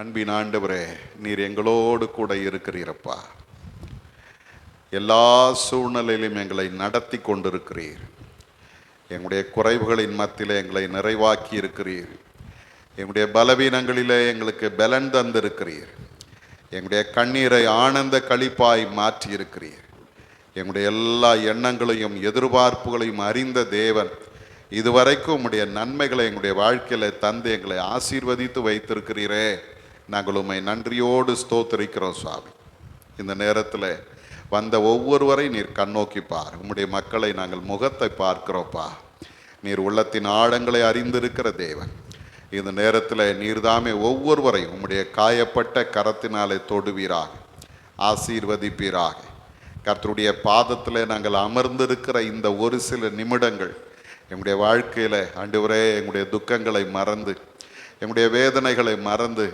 அன்பின் ஆண்டவரே, நீர் எங்களோடு கூட இருக்கிறீரப்பா. எல்லா சூழ்நிலையிலும் எங்களை நடத்தி கொண்டிருக்கிறீர். எங்களுடைய குறைவுகளின் மத்தியிலே எங்களை நிறைவாக்கி இருக்கிறீர். எங்களுடைய பலவீனங்களிலே எங்களுக்கு பலன் தந்திருக்கிறீர். எங்களுடைய கண்ணீரை ஆனந்த களிப்பாய் மாற்றி இருக்கிறீர். எங்களுடைய எல்லா எண்ணங்களையும் எதிர்பார்ப்புகளையும் அறிந்த தேவன் இதுவரைக்கும் உம்முடைய நன்மைகளை எங்களுடைய வாழ்க்கையில் தந்து எங்களை ஆசீர்வதித்து வைத்திருக்கிறீரே. நாங்கள் உம்மை நன்றியோடு ஸ்தோத்திரிக்கிறோம் சுவாமி. இந்த நேரத்தில் வந்த ஒவ்வொருவரை நீர் கண்ணோக்கி பார். உம்முடைய மக்களை நாங்கள் முகத்தை பார்க்கிறோப்பா. நீர் உள்ளத்தின் ஆழங்களை அறிந்திருக்கிற தேவன். இந்த நேரத்தில் நீர்தாமே ஒவ்வொருவரையும் உம்முடைய காயப்பட்ட கரத்தினாலே தொடுவீராக, ஆசீர்வதிப்பீராக. கர்த்தருடைய பாதத்தில் நாங்கள் அமர்ந்திருக்கிற இந்த ஒரு சில நிமிடங்கள் எங்களுடைய வாழ்க்கையில் ஆண்டவரே எங்களுடைய துக்கங்களை மறந்து, எங்களுடைய வேதனைகளை மறந்து,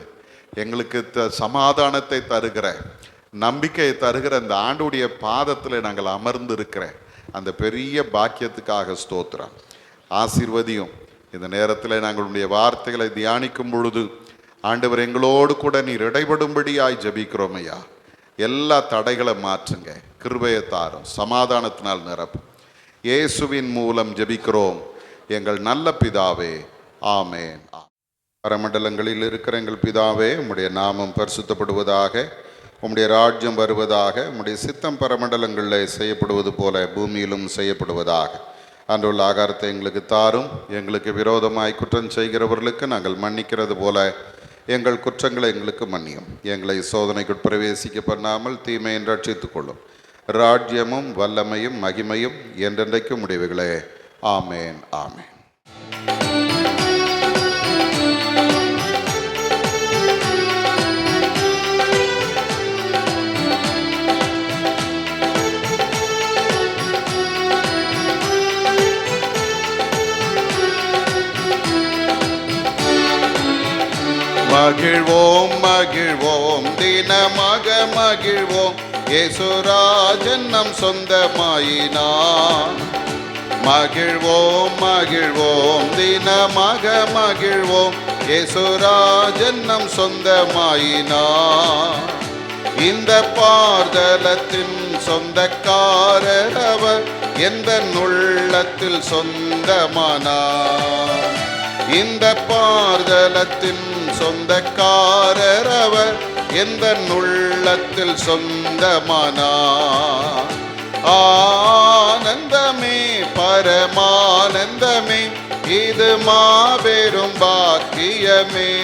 எங்களுக்கு சமாதானத்தை தருகிற, நம்பிக்கையை தருகிற அந்த ஆண்டுடைய பாதத்தில் நாங்கள் அமர்ந்து இருக்கிற அந்த பெரிய பாக்கியத்துக்காக ஸ்தோத்திரம். ஆசீர்வதியும். இந்த நேரத்தில் நாங்களுடைய வார்த்தைகளை தியானிக்கும் பொழுது ஆண்டவர் எங்களோடு கூட நீர் இடைபடும்படியாய் ஜபிக்கிறோம் ஐயா. எல்லா தடைகளை மாற்றுங்க, கிருபையை தாரும், சமாதானத்தினால் நிரப்பும். இயேசுவின் மூலம் ஜபிக்கிறோம் எங்கள் நல்ல பிதாவே, ஆமேன். பரமண்டலங்களில் இருக்கிற எங்கள் பிதாவே, உம்முடைய நாமம் பரிசுத்தப்படுவதாக, உம்முடைய ராஜ்யம் வருவதாக, உம்முடைய சித்தம் பரமண்டலங்களில் செய்யப்படுவது போல பூமியிலும் செய்யப்படுவதாக. அன்றுள்ள ஆகாரத்தை எங்களுக்கு தாரும். எங்களுக்கு விரோதமாய் குற்றம் செய்கிறவர்களுக்கு நாங்கள் மன்னிக்கிறது போல எங்கள் குற்றங்களை எங்களுக்கு மன்னியும். எங்களை சோதனைக்கு பிரவேசிக்க பண்ணாமல் தீமையை ரட்சித்துக் கொள்ளும். ராஜ்யமும் வல்லமையும் மகிமையும் என்றென்றைக்கும் முடிவுகளே. ஆமேன், ஆமேன். மகிழ்வோம் மகிழ்வோம் தினமாக மகிழ்வோம், இயேசுராஜன் நம் சொந்தமாயினார். மகிழ்வோம் மகிழ்வோம் தினமாக மகிழ்வோம், இயேசுராஜன் நம் சொந்தமாயினார். இந்த பார்தலத்தின் சொந்தக்காரர் அவர், எந்த உள்ளத்தில் சொந்தமானார். இந்த பார்தலத்தின் சொந்தக்காரர் அவர், எந்த உள்ளத்தில் சொந்தமானார். ஆனந்தமே பரமானந்தமே, இது மாபெரும் பாக்கியமே.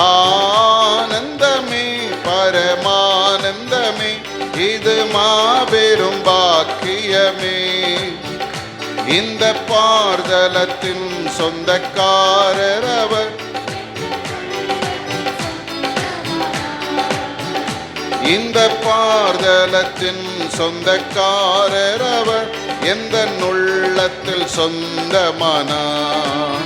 ஆனந்தமே பரமானந்தமே, இது மாபெரும் பாக்கியமே. இந்த பார்தலத்தின் சொந்தக்காரர் அவர், இந்த பார்தலத்தின் சொந்தக்காரர் அவர், எந்த உள்ளத்தில் சொந்தமானார்.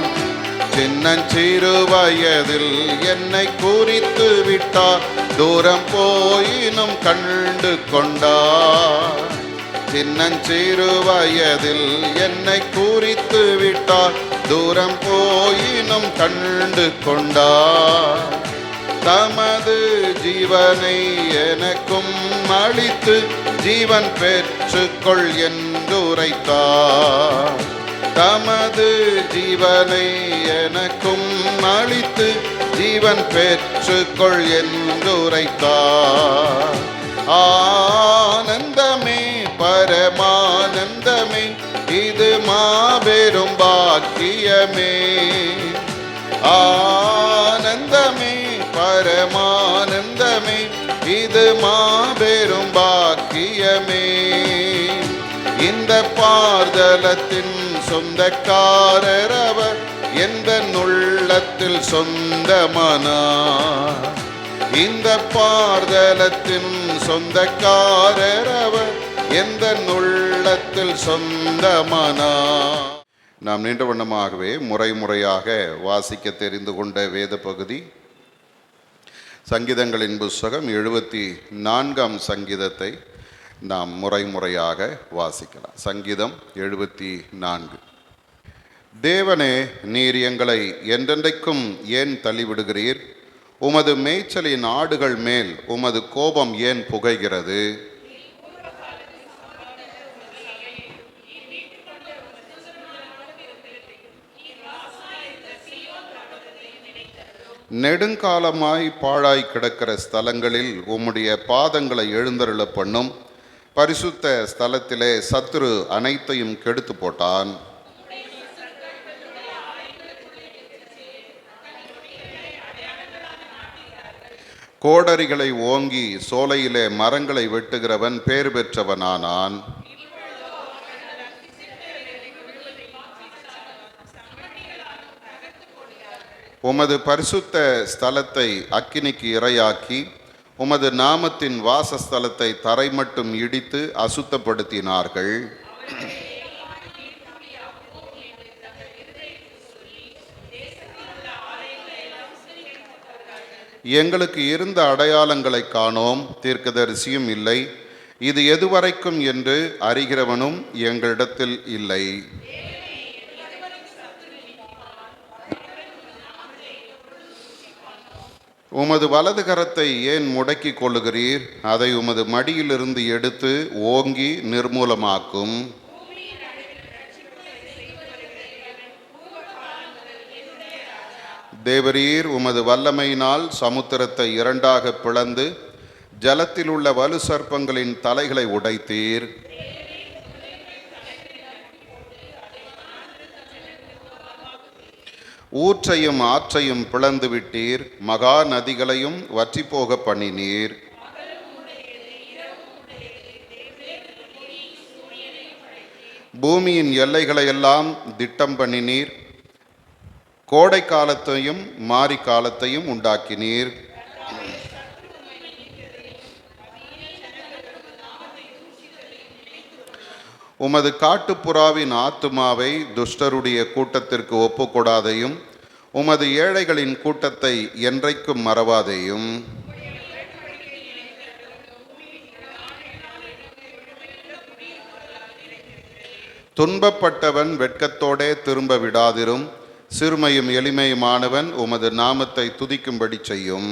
சின்னஞ்சிறு வயதில் என்னை குறித்து விட்டார், தூரம் போயினும் கண்டு கொண்டார். சின்னஞ்சிறு வயதில் என்னை குறித்து விட்டார், தூரம் போயினும் கண்டு கொண்டார். தமது ஜீவனை எனக்கும் அளித்து, ஜீவன் பெற்றுக்கொள் என்றுரைத்தார். தமது ஜீவனை எனக்கும் அளித்து, ஜீவன் பெற்றுக்கொள் என்றுரைத்தார். ஆனந்தமே பரமானந்தமே, இது மாபெரும் பாக்கியமே. ஆனந்தமே பரமானந்தமே, இது மாபெரும் பாக்கியமே. இந்த பார்தலத்தின் சொந்தக்காரர் அவர், எந்த உள்ளத்தில் சொந்தமானார். இந்த பார்தலத்தின் சொந்தக்காரர் அவர், எந்த உள்ளத்தில் சொந்தமானார். நாம் நீண்ட வண்ணமாகவே முறையாக வாசிக்க தெரிந்து கொண்ட வேத பகுதி சங்கீதங்களின் புஸ்தகம் 74ஆம் சங்கீதத்தை நாம் முறையாக வாசிக்கலாம். சங்கீதம் 74. தேவனே, நீர் எங்களை என்றென்றைக்கும் ஏன் தள்ளிவிடுகிறீர்? உமது மேய்ச்சலின் ஆடுகள் மேல் உமது கோபம் ஏன் புகைகிறது? நெடுங்காலமாய் பாழாய் கிடக்கிற ஸ்தலங்களில் உம்முடைய பாதங்களை எழுந்தருள பண்ணும். பரிசுத்த ஸ்தலத்திலே சத்துரு அனைத்தையும் கெடுத்து போட்டான். கோடரிகளை ஓங்கி சோலையிலே மரங்களை வெட்டுகிறவன் பேர் பெற்றவனானான். உமது பரிசுத்த ஸ்தலத்தை அக்கினிக்கு இரையாக்கி உமது நாமத்தின் வாசஸ்தலத்தை தரை மட்டும் இடித்து அசுத்தப்படுத்தினார்கள். எங்களுக்கு இருந்த அடையாளங்களை காணோம், தீர்க்கதரிசியும் இல்லை, இது எதுவரைக்கும் என்று அறிகிறவனும் எங்களிடத்தில் இல்லை. உமது வலது கரத்தை ஏன் முடக்கி கொள்ளுகிறீர்? அதை உமது மடியிலிருந்து எடுத்து ஓங்கி நிர்மூலமாக்கும். தேவரீர் உமது வல்லமையினால் சமுத்திரத்தை இரண்டாக பிளந்து ஜலத்தில் உள்ள வலு சர்ப்பங்களின் தலைகளை உடைத்தீர். ஊற்றையும் ஆற்றையும் பிளந்து விட்டீர், மகா நதிகளையும் வற்றி போக பண்ணினீர். பூமியின் எல்லைகளை எல்லாம் திட்டம் பண்ணினீர், கோடை காலத்தையும் மாரி காலத்தையும் உண்டாக்கினீர். உமது காட்டுப்புறாவின் ஆத்துமாவை துஷ்டருடைய கூட்டத்திற்கு ஒப்புக்கொடாதையும் உமது ஏழைகளின் கூட்டத்தை என்றைக்கும் மறவாதையும். துன்பப்பட்டவன் வெட்கத்தோடே திரும்ப விடாதிரும், சிறுமையும் எளிமையுமானவன் உமது நாமத்தை துதிக்கும்படி செய்யும்.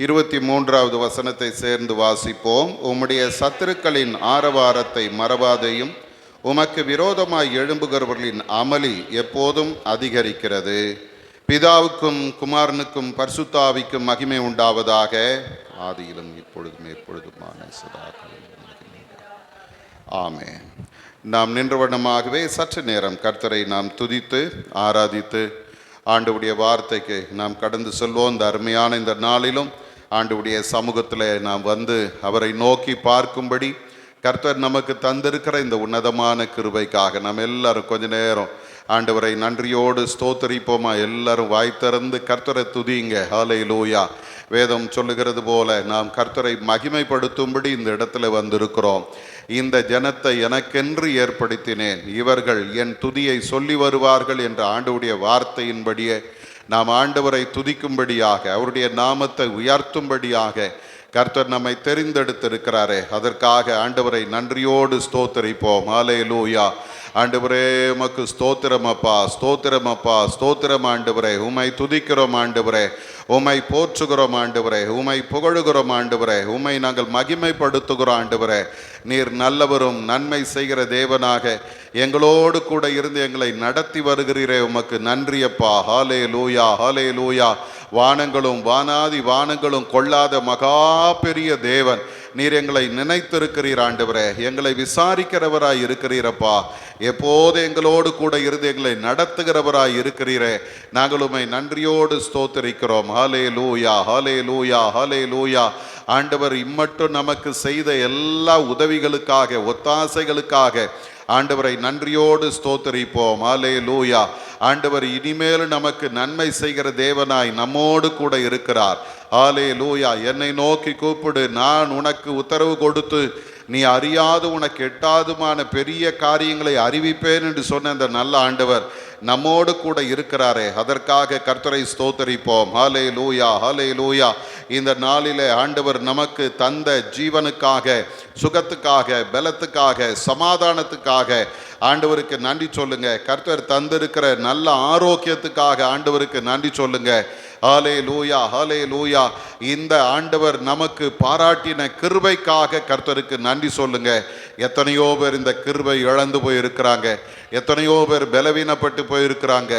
இருபத்தி 3வது வசனத்தை சேர்ந்து வாசிப்போம். உம்முடைய சத்துருக்களின் ஆரவாரத்தை மறவாதையும் உமக்கு விரோதமாய் எழும்புகிறவர்களின் அமளி எப்போதும் அதிகரிக்கிறது. பிதாவுக்கும் குமாரனுக்கும் பரிசுத்தாவிக்கும் மகிமை உண்டாவதாக, ஆதியிலும் இப்பொழுதும் எப்பொழுதுமான சதா ஆமென். நாம் நின்ற வண்ணமாகவே சற்று நேரம் கர்த்தரை நாம் துதித்து ஆராதித்து ஆண்டவருடைய வார்த்தைக்கு நாம் கடந்து செல்வோம். இந்த அருமையான இந்த நாளிலும் ஆண்டவருடைய சமூகத்தில் நாம் வந்து அவரை நோக்கி பார்க்கும்படி கர்த்தர் நமக்கு தந்திருக்கிற இந்த உன்னதமான கிருபைக்காக நாம் எல்லாரும் கொஞ்ச நேரம் ஆண்டவரை நன்றியோடு ஸ்தோத்தரிப்போமா. எல்லாரும் வாய் திறந்து கர்த்தரை துதிங்க. ஹல்லேலூயா. வேதம் சொல்லுகிறது போல நாம் கர்த்தரை மகிமைப்படுத்தும்படி இந்த இடத்துல வந்திருக்கிறோம். இந்த ஜனத்தை எனக்கென்று ஏற்படுத்தினேன், இவர்கள் என் துதியை சொல்லி வருவார்கள் என்ற ஆண்டவருடைய வார்த்தையின்படியே நாம் ஆண்டவரை துதிக்கும்படியாக அவருடைய நாமத்தை உயர்த்தும்படியாக கர்த்தர் நம்மை தெரிந்தெடுத்திருக்கிறாரே, அதற்காக ஆண்டவரை நன்றியோடு ஸ்தோத்தரிப்போம். ஹல்லேலூயா. ஆண்டவரே உமக்கு ஸ்தோத்திரம் அப்பா, ஸ்தோத்திரம் அப்பா, ஸ்தோத்திரம் ஆண்டவரே. உம்மை துதிக்கிறோம் ஆண்டவரே, உம்மை போற்றுகிறோம் ஆண்டவரே, உம்மை புகழுகிறோம் ஆண்டவரே, உம்மை நாங்கள் மகிமைப்படுத்துகிறோம் ஆண்டவரே. நீர் நல்லவரும் நன்மை செய்கிற தேவனாக எங்களோடு கூட இருந்து எங்களை நடத்தி வருகிறீரே, உமக்கு நன்றி அப்பா. ஹல்லேலூயா, ஹல்லேலூயா. வானங்களும் வானாதி வானங்களும் கொள்ளாத மகா பெரிய தேவன் நீர் எங்களை நினைத்திருக்கிறீர் ஆண்டவரே, எங்களை விசாரிக்கிறவராய் இருக்கிறீரப்பா. எப்போது எங்களோடு கூட இருந்து எங்களை நடத்துகிறவராய் இருக்கிறீரே, நாங்கள் உம்மை நன்றியோடு ஸ்தோத்திரிக்கிறோம். ஹல்லேலூயா, ஹல்லேலூயா, ஹல்லேலூயா. ஆண்டவர் இம்மட்டும் நமக்கு செய்த எல்லா உதவிகளுக்காக ஒத்தாசைகளுக்காக ஆண்டவரை நன்றியோடு ஸ்தோத்தரிப்போம். ஹல்லேலூயா. ஆண்டவர் இனிமேல் நமக்கு நன்மை செய்கிற தேவனாய் நம்மோடு கூட இருக்கிறார். ஹல்லேலூயா. என்னை நோக்கி கூப்பிடு, நான் உனக்கு உத்தரவு கொடுத்து நீ அறியாது உனக்கு எட்டாதுமான பெரிய காரியங்களை அறிவிப்பேன் என்று சொன்ன அந்த நல்ல ஆண்டவர் நம்மோடு கூட இருக்கிறாரே, அதற்காக கர்த்தரை ஸ்தோத்தரிப்போம். ஹல்லேலூயா, ஹல்லேலூயா. இந்த நாளிலே ஆண்டவர் நமக்கு தந்த ஜீவனுக்காக, சுகத்துக்காக, பலத்துக்காக, சமாதானத்துக்காக ஆண்டவருக்கு நன்றி சொல்லுங்க. கர்த்தர் தந்திருக்கிற நல்ல ஆரோக்கியத்துக்காக ஆண்டவருக்கு நன்றி சொல்லுங்க. ஹல்லேலூயா, ஹல்லேலூயா. இந்த ஆண்டவர் நமக்கு பாராட்டின கிருபைக்காக கர்த்தருக்கு நன்றி சொல்லுங்க. எத்தனையோ பேர் இந்த கிருபை இழந்து போயிருக்கிறாங்க, எத்தனையோ பேர் பலவீனப்பட்டு போயிருக்கிறாங்க,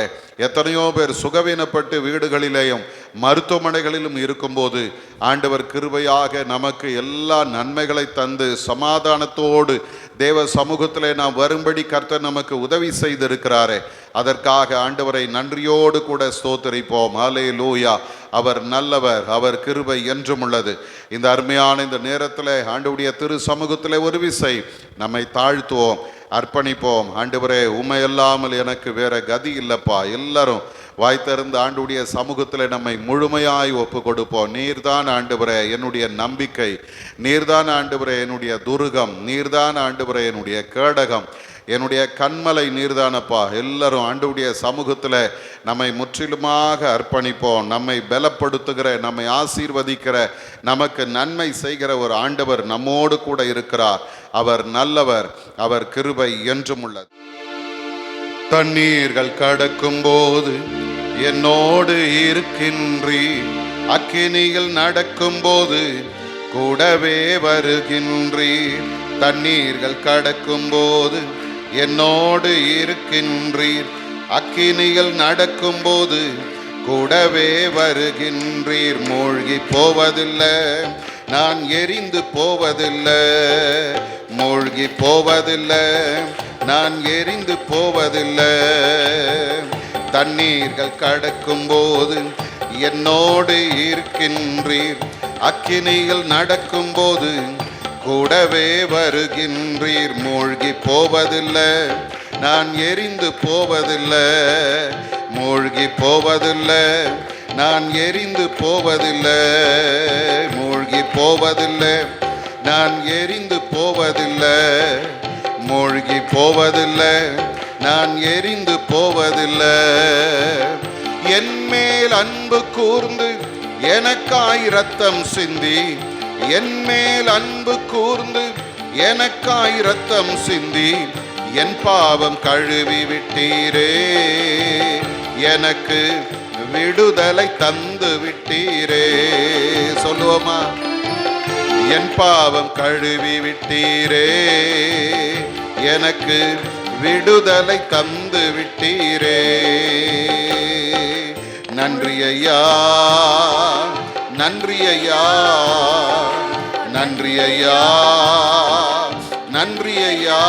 எத்தனையோ பேர் சுகவீனப்பட்டு வீடுகளிலேயும் மருத்துவமனைகளிலும் இருக்கும்போது ஆண்டவர் கிருபையாக நமக்கு எல்லா நன்மைகளை தந்து சமாதானத்தோடு தேவ சமூகத்திலே நாம் வரும்படி கர்த்தர் நமக்கு உதவி செய்திருக்கிறாரே, அதற்காக ஆண்டவரை நன்றியோடு கூட ஸ்தோத்தரிப்போம். ஹல்லேலூயா. அவர் நல்லவர், அவர் கிருபை என்றும் உள்ளது. இந்த அருமையான இந்த நேரத்தில் ஆண்டவருடைய திரு சமூகத்தில் ஒரு விசை நம்மை தாழ்த்துவோம், அர்ப்பணிப்போம். ஆண்டவரே, உம்மை இல்லாமல் எனக்கு வேற கதி இல்லப்பா. எல்லாரும் வாய்த்திருந்து ஆண்டவருடைய சமூகத்தில் நம்மை முழுமையாய் ஒப்பு கொடுப்போம். நீர்தான் ஆண்டவரே என்னுடைய நம்பிக்கை, நீர்தான் ஆண்டவரே என்னுடைய துருகம், நீர்தான் ஆண்டவரே என்னுடைய கேடகம், என்னுடைய கண்மலை நீர்தானப்பா. எல்லாரும் ஆண்டவருடைய சமூகத்தில் நம்மை முற்றிலுமாக அர்ப்பணிப்போம். நம்மை பலப்படுத்துகிற, நம்மை ஆசீர்வதிக்கிற, நமக்கு நன்மை செய்கிற ஒரு ஆண்டவர் நம்மோடு கூட இருக்கிறார். அவர் நல்லவர், அவர் கிருபை என்றும் உள்ளது. தண்ணீர்கள் கடக்கும் போது என்னோடு இருக்கின்றீர், அக்கினியில் நடக்கும் போது கூடவே வருகின்றீர். தண்ணீர்கள் கடக்கும் போது என்னோடு இருக்கின்றீர், அக்கினியில் நடக்கும் போது கூடவே வருகின்றீர். மூழ்கி போவதில்லை, நான் எரிந்து போவதில்லை, மூழ்கி போவதில்லை, நான் எரிந்து போவதில்லை. தண்ணீர்கள் கடக்கும் போது என்னோடு இருக்கின்றீர், அக்கினியில் நடக்கும் போது கூடவே வருகின்றீர். மூழ்கி போவதில்லை, நான் எரிந்து போவதில்லை, மூழ்கி போவதில்லை, நான் எரிந்து போவதில்லை, மூழ்கி போவதில்லை, நான் எரிந்து போவதில்லை, மூழ்கி போவதில்லை, நான் எரிந்து போவதில்லை. என் மேல் அன்பு கூர்ந்து எனக்காய் இரத்தம் சிந்தி, என் மேல் அன்பு கூர்ந்து எனக்காய் இரத்தம் சிந்தி, என் பாவம் கழுவி விட்டீரே, எனக்கு விடுதலை தந்து விட்டீரே. சொல்லுவோமா? என் பாவம் கழுவி விட்டீரே, எனக்கு விடுதலை தந்து விட்டீரே. நன்றி ஐயா, நன்றி ஐயா, நன்றி ஐயா, நன்றி ஐயா.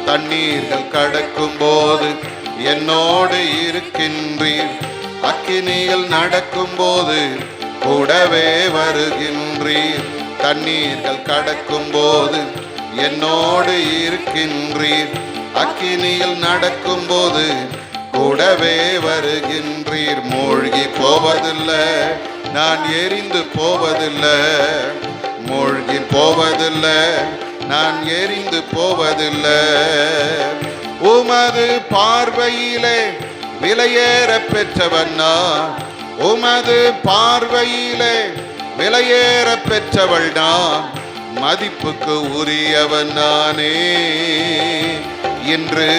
தண்ணீர்கள் கடக்கும் போது என்னோடு இருக்கின்றீர், அக்கினியில் நடக்கும் போது கூடவே வருகின்றீர். தண்ணீர்கள் கடக்கும் போது என்னோடு இருக்கின்றீர், அக்கினியில் நடக்கும் போது கூடவே வருகின்றீர். மூழ்கி போவதில்லை, நான் எரிந்து போவதில்லை, மூழ்கி போவதில்லை, நான் எரிந்து போவதில்லை. உமது பார்வையிலே விலையேற பெற்றவன் நான், உமது பார்வையிலே விலையேற பெற்றவள் நான், மதிப்புக்கு உரியவன் நானே. இன்று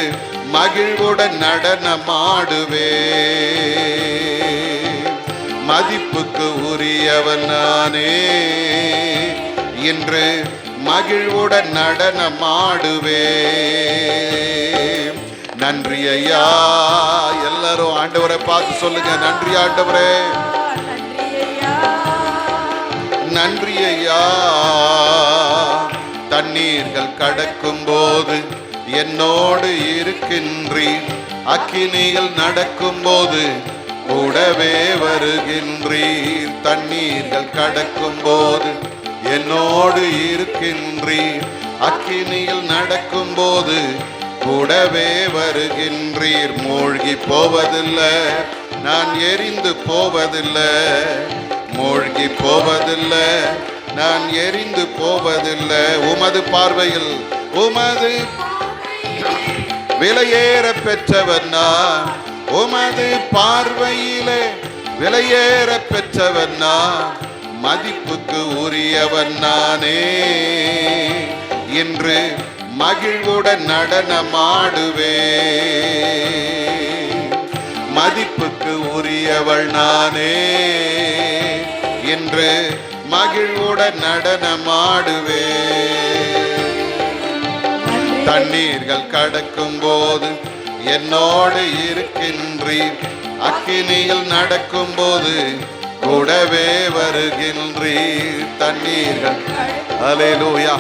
மகிழ்வுடன் நடனமாடுவே, மதிப்புக்கு உரியவன் நானே. இன்று மகிழ்வுடன் நடனமாடுவே. நன்றி ஐயா. எல்லாரும் ஆண்டவரை பார்த்து சொல்லுங்க, நன்றி ஆண்டவரே, நன்றி ஐயா. தண்ணீர்கள் கடக்கும் போது என்னோடு இருக்கின்றீர், அக்கினியில் நடக்கும் போது கூடவே வருகின்றீர். தண்ணீர்கள் கடக்கும் போது என்னோடு இருக்கின்றீர், அக்கினியில் நடக்கும் போது கூடவே வருகின்றீர். மூழ்கி போவதில்லை, நான் எரிந்து போவதில்லை, மூழ்கி போவதில்லை, நான் எரிந்து போவதில்லை. உமது பார்வையில் உமது விலையேற பெற்றவன் நான். உமது பார்வையிலே விலையேற பெற்றவன் நான். மதிப்புக்கு உரியவன் நானே. இன்று மகிழ்வுடன் நடனமாடுவே. மதிப்புக்கு உரியவள் நானே. இன்று மகிழ்வுடன் நடனமாடுவே. தண்ணீர்கள் கடக்கும் போது என்னோடு இருக்கின்றீர். அக்கினியில் நடக்கும் போது கூடவே வருகின்றீர். தண்ணீர்கள் அல்லேலூயா.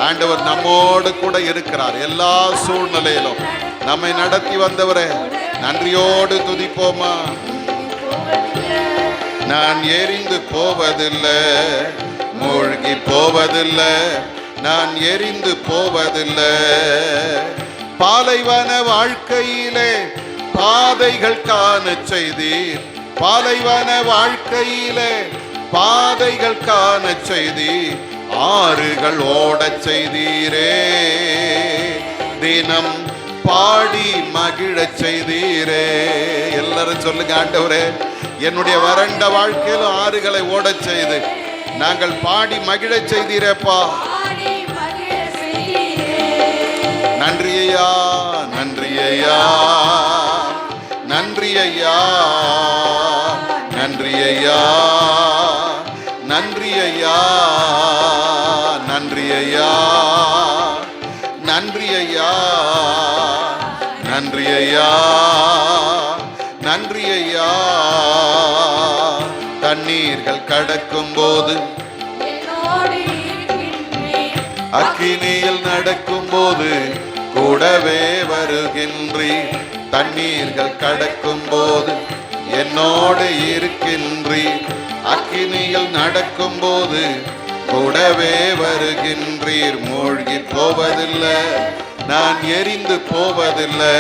ஆண்டவர் நம்மோடு கூட இருக்கிறார். எல்லா சூழ்நிலையிலும் நம்மை நடத்தி வந்தவரே நன்றியோடு துதிப்போமா. நான் எரிந்து போவதில்லை, மூழ்கி போவதில்லை, நான் எரிந்து போவதில்லை. பாலைவன வாழ்க்கையிலே பாதைகள் காண செய்தீர். பாலைவன வாழ்க்கையிலே பாதைகள் காண செய்தீர். ஆறுகள் ஓடச் செய்தீரே. தினம் பாடி மகிழச் செய்தீரே. எல்லாரும் சொல்லுங்க, ஆண்டவரே என்னுடைய வறண்ட வாழ்க்கையிலும் ஆறுகளை ஓடச் செய்து நாங்கள் பாடி மகிழச் செய்தீரேப்பா. நன்றி ஐயா, நன்றி ஐயா, நன்றி ஐயா, நன்றி ஐயா, நன்றி ஐயா, நன்றி ஐயா, நன்றி ஐயா, நன்றி ஐயா, நன்றி ஐயா. தண்ணீர்கள் கடக்கும் போது அக்கினியில் நடக்கும் போது கூடவே வருகின்றீர். தண்ணீர்கள் கடக்கும் போது என்னோடு இருக்கின்றீர். அக்கினியில் நடக்கும் போது கூடவே வருகின்றீர். மூழ்கி போவதில்லை, நான் எரிந்து போவதில்லை.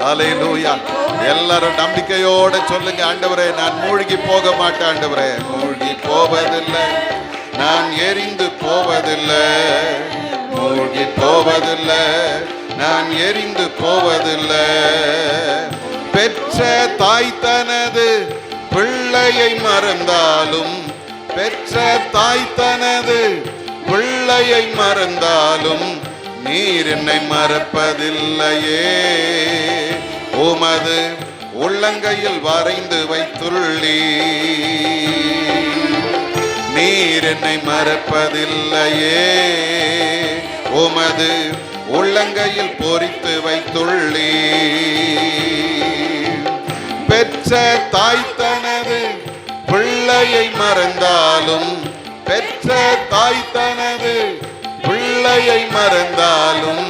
அல்லேலூயா. எல்லாரும் நம்பிக்கையோட சொல்லுங்க, ஆண்டவரே நான் மூழ்கி போக மாட்டேன். ஆண்டவரே மூழ்கி போவதில்லை, நான் எரிந்து போவதில்லை. மூழ்கி போவதில்லை, நான் எரிந்து போவதில்லை. பெற்ற தாய் தனது பிள்ளையை மறந்தாலும், பெற்ற தாய் தனது பிள்ளையை மறந்தாலும் நீர் என்னை மறப்பதில்லையே. உமது உள்ளங்கையில் வரைந்து வைத்துள்ளீ. நீர் என்னை மறப்பதில்லையே. உமது உள்ளங்கையில் பொறித்து வைத்துள்ளீ. பெற்ற தாய் தனது பிள்ளையை மறந்தாலும், பெற்ற தாய் தனது பிள்ளையை மறந்தாலும்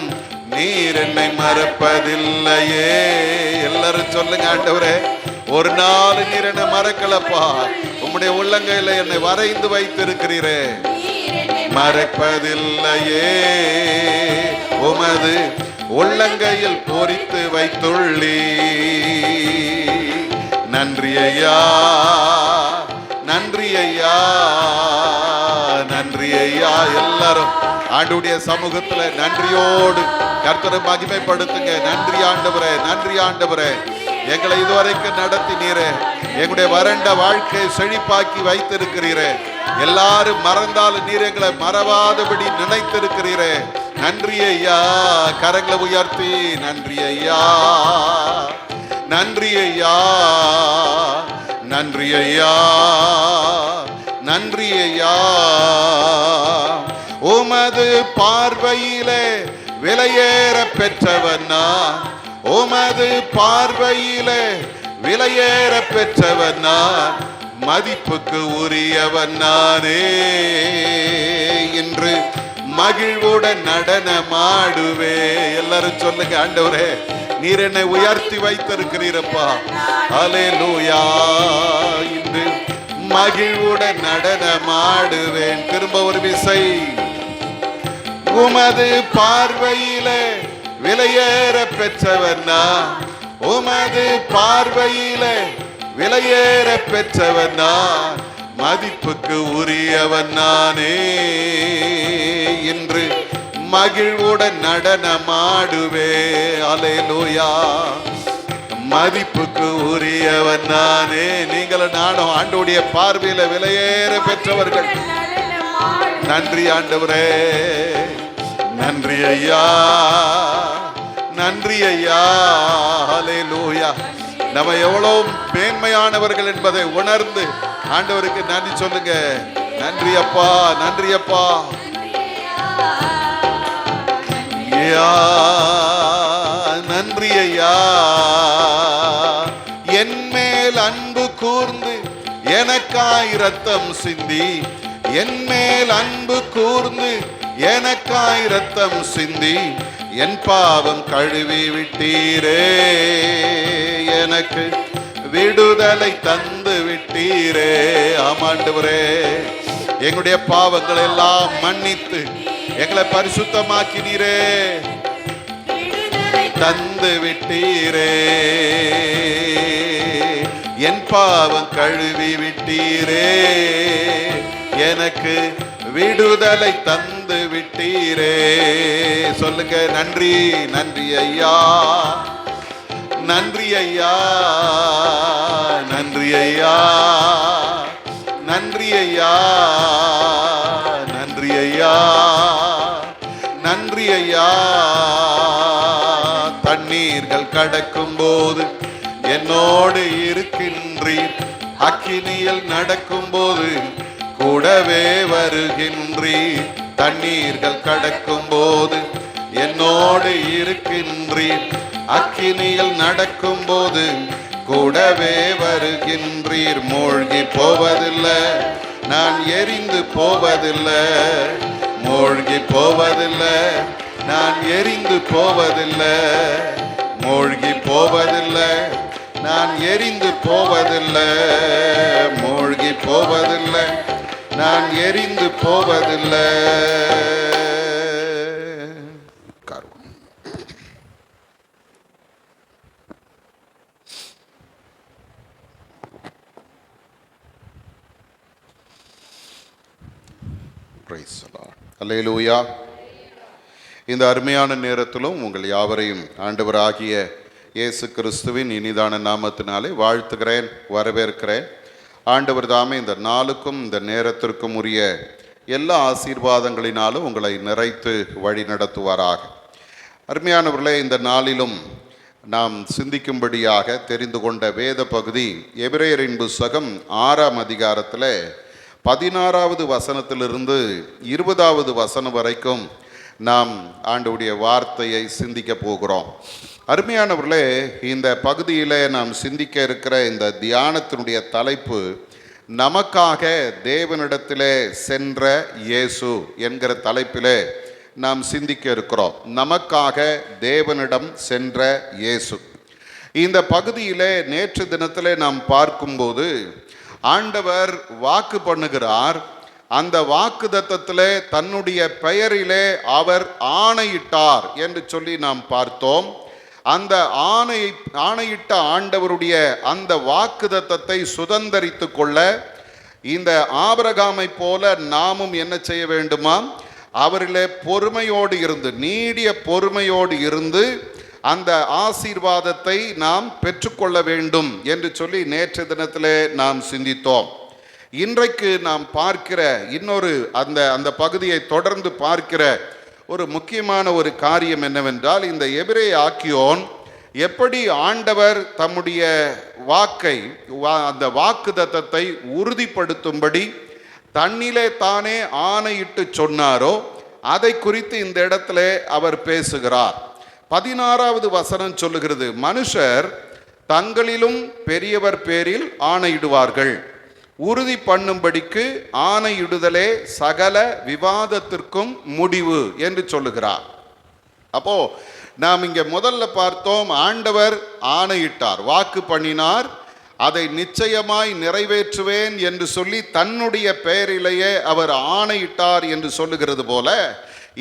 நீர் என்னை மறப்பதில்லையே. எல்லாரும் சொல்லுங்க, ஆண்டவரே ஒரு நாள் நீர் என்னை மறக்கலப்பா. உம்முடைய உள்ளங்கையில என்னை வரைந்து வைத்திருக்கிறீரே. மறப்பதில்லையே. உமது உள்ளங்கையில் பொறித்து வைத்துள்ளீ. நன்றி ஐயா, நன்றி ஐயா, நன்றி ஐயா. எல்லாரும் ஆண்டவருடைய சமூகத்துல நன்றியோடு கர்த்தரை மகிமைப்படுத்துங்க. நன்றி ஆண்டவரே, நன்றி ஆண்டவரே, எங்களை இதுவரைக்கும் நடத்தினீரே. எங்களுடைய வறண்ட வாழ்க்கையை செழிப்பாக்கி வைத்திருக்கிறீரே. எல்லாரும் மறந்தாலும் நீர் எங்களை மறவாதபடி நினைத்திருக்கிறீரே. நன்றி ஐயா. கரங்களை உயர்த்தி நன்றி ஐயா, நன்றி ஐயா, நன்றி ஐயா, நன்றி ஐயா. உமது பார்வையிலே விலையேற பெற்றவன் நான். உமது பார்வையிலே விலையேற பெற்றவன் நான். மதிப்புக்கு உரியவன் நானே. இன்று மகிழ்வுடன் நடனமாடுவே. எல்லாரும் சொல்லுங்க, ஆண்டவரே நீர் என்னை உயர்த்தி வைத்திருக்கிறீரப்பா. அல்லேலூயா. இன்று மகிழ்வுடன் நடனமாடுவேன். திரும்ப ஒரு விசை. உமது பார்வையிலே விலையேற பெற்றவன் நான். உமது பார்வையிலே விலையேற பெற்றவன் நான். மதிப்புக்கு உரியவன் நானே. இன்று மகிழ்வுடன் நடனமாடுவே. அல்லேலூயா. மதிப்புக்கு உரியவன் நானே. நீங்களும் நானும் ஆண்டவருடைய பார்வையில விலையேற பெற்றவர்கள். நன்றி ஆண்டவரே, நன்றி ஐயா, நன்றி ஐயா. அல்லேலூயா. நம்ம எவ்வளவு மேன்மையானவர்கள் என்பதை உணர்ந்து ஆண்டவருக்கு நன்றி சொல்லுங்க. நன்றி அப்பா, நன்றி அப்பா. நன்றி ஐயா. என் மேல் அன்பு கூர்ந்து எனக்காய் இரத்தம் சிந்தி, என் மேல் அன்பு கூர்ந்து எனக்காய் இரத்தம் சிந்தி, என் பாவம் கழுவி விட்டீரே, எனக்கு விடுதலை தந்து விட்டீரே. ஆமாண்டவரே, எங்களுடைய பாவங்கள் எல்லாம் மன்னித்து எங்களை பரிசுத்தமாக்கினீரே, தந்து விட்டீரே, என் பாவம் கழுவி விட்டீரே, எனக்கு விடுதலை தந்து விட்டீரே. சொல்லுங்க, நன்றி, நன்றி ஐயா, நன்றி ஐயா, நன்றி ஐயா, நன்றி ஐயா, நன்றி ஐயா, நன்றி ஐயா. தண்ணீர்கள் கடக்கும் போது என்னோடு இருக்கின்றீர், அக்கினியில் நடக்கும் போது கூடவே வருகின்றீர். தண்ணீர்கள் கடக்கும் போது என்னோடு இருக்கின்றீர், அக்கினியில் நடக்கும் போது கூடவே வருகின்றீர். மூழ்கி போவதில்லை, நான் எரிந்து போவதில்லை, மூழ்கி போவதில்லை, நான் எரிந்து போவதில்லை, மூழ்கி போவதில்லை, நான் எரிந்து போவதில்லை, மூழ்கி போவதில்லை, நான் எரிந்து போவதில்லை. அல்லேலூயா. இந்த அருமையான நேரத்திலும் உங்கள் யாவரையும் ஆண்டவராகிய இயேசு கிறிஸ்துவின் இனிதான நாமத்தினாலே வாழ்த்துகிறேன், வரவேற்கிறேன். ஆண்டவர் தாமே இந்த நாளுக்கும் இந்த நேரத்திற்கும் உரிய எல்லா ஆசீர்வாதங்களினாலும் உங்களை நிறைத்து வழி நடத்துவாராக. அருமையானவர்களே, இந்த நாளிலும் நாம் சிந்திக்கும்படியாக தெரிந்து கொண்ட வேத பகுதி எபிரேயரின் புத்தகம் 6ஆம் அதிகாரத்தில் 16வது வசனத்திலிருந்து 20வது வசனம் வரைக்கும் நாம் ஆண்டவருடைய வார்த்தையை சிந்திக்க போகிறோம். அருமையானவர்களே, இந்த பகுதியில் நாம் சிந்திக்க இருக்கிற இந்த தியானத்தினுடைய தலைப்பு நமக்காக தேவனிடத்திலே சென்ற இயேசு என்கிற தலைப்பிலே நாம் சிந்திக்க இருக்கிறோம். நமக்காக தேவனிடம் சென்ற இயேசு. இந்த பகுதியிலே நேற்று தினத்திலே நாம் பார்க்கும்போது ஆண்டவர் வாக்கு பண்ணுகிறார். அந்த வாக்குத்தத்தத்திலே தன்னுடைய பெயரிலே அவர் ஆணையிட்டார் என்று சொல்லி நாம் பார்த்தோம். அந்த ஆணையிட்ட ஆண்டவருடைய அந்த வாக்குத்தத்தத்தை சுதந்தரித்து கொள்ள இந்த ஆபிரகாமை போல நாமும் என்ன செய்ய வேண்டுமா? அவரிலே பொறுமையோடு இருந்து, நீடிய பொறுமையோடு இருந்து அந்த ஆசீர்வாதத்தை நாம் பெற்றுக்கொள்ள வேண்டும் என்று சொல்லி நேற்று தினத்திலே நாம் சிந்தித்தோம். இன்றைக்கு நாம் பார்க்கிற இன்னொரு அந்த பகுதியை தொடர்ந்து பார்க்கிற ஒரு முக்கியமான ஒரு காரியம் என்னவென்றால், இந்த எபிரேய ஆக்கியோன் எப்படி ஆண்டவர் தம்முடைய வாக்கை, அந்த வாக்குத்தத்தத்தை உறுதிப்படுத்தும்படி தன்னிலே தானே ஆணையிட்டு சொன்னாரோ அதை குறித்து இந்த இடத்துல அவர் பேசுகிறார். 16வது வசனம் சொல்லுகிறது, மனுஷர் தங்களிலும் பெரியவர் பேரில் ஆணையிடுவார்கள், உறுதி பண்ணும்படிக்கு ஆணையிடுதலே சகல விவாதத்திற்கும் முடிவு என்று சொல்லுகிறார். அப்போ நாம் இங்க முதல்ல பார்த்தோம், ஆண்டவர் ஆணையிட்டார், வாக்கு பண்ணினார், அதை நிச்சயமாய் நிறைவேற்றுவேன் என்று சொல்லி தன்னுடைய பெயரிலேயே அவர் ஆணையிட்டார் என்று சொல்லுகிறது போல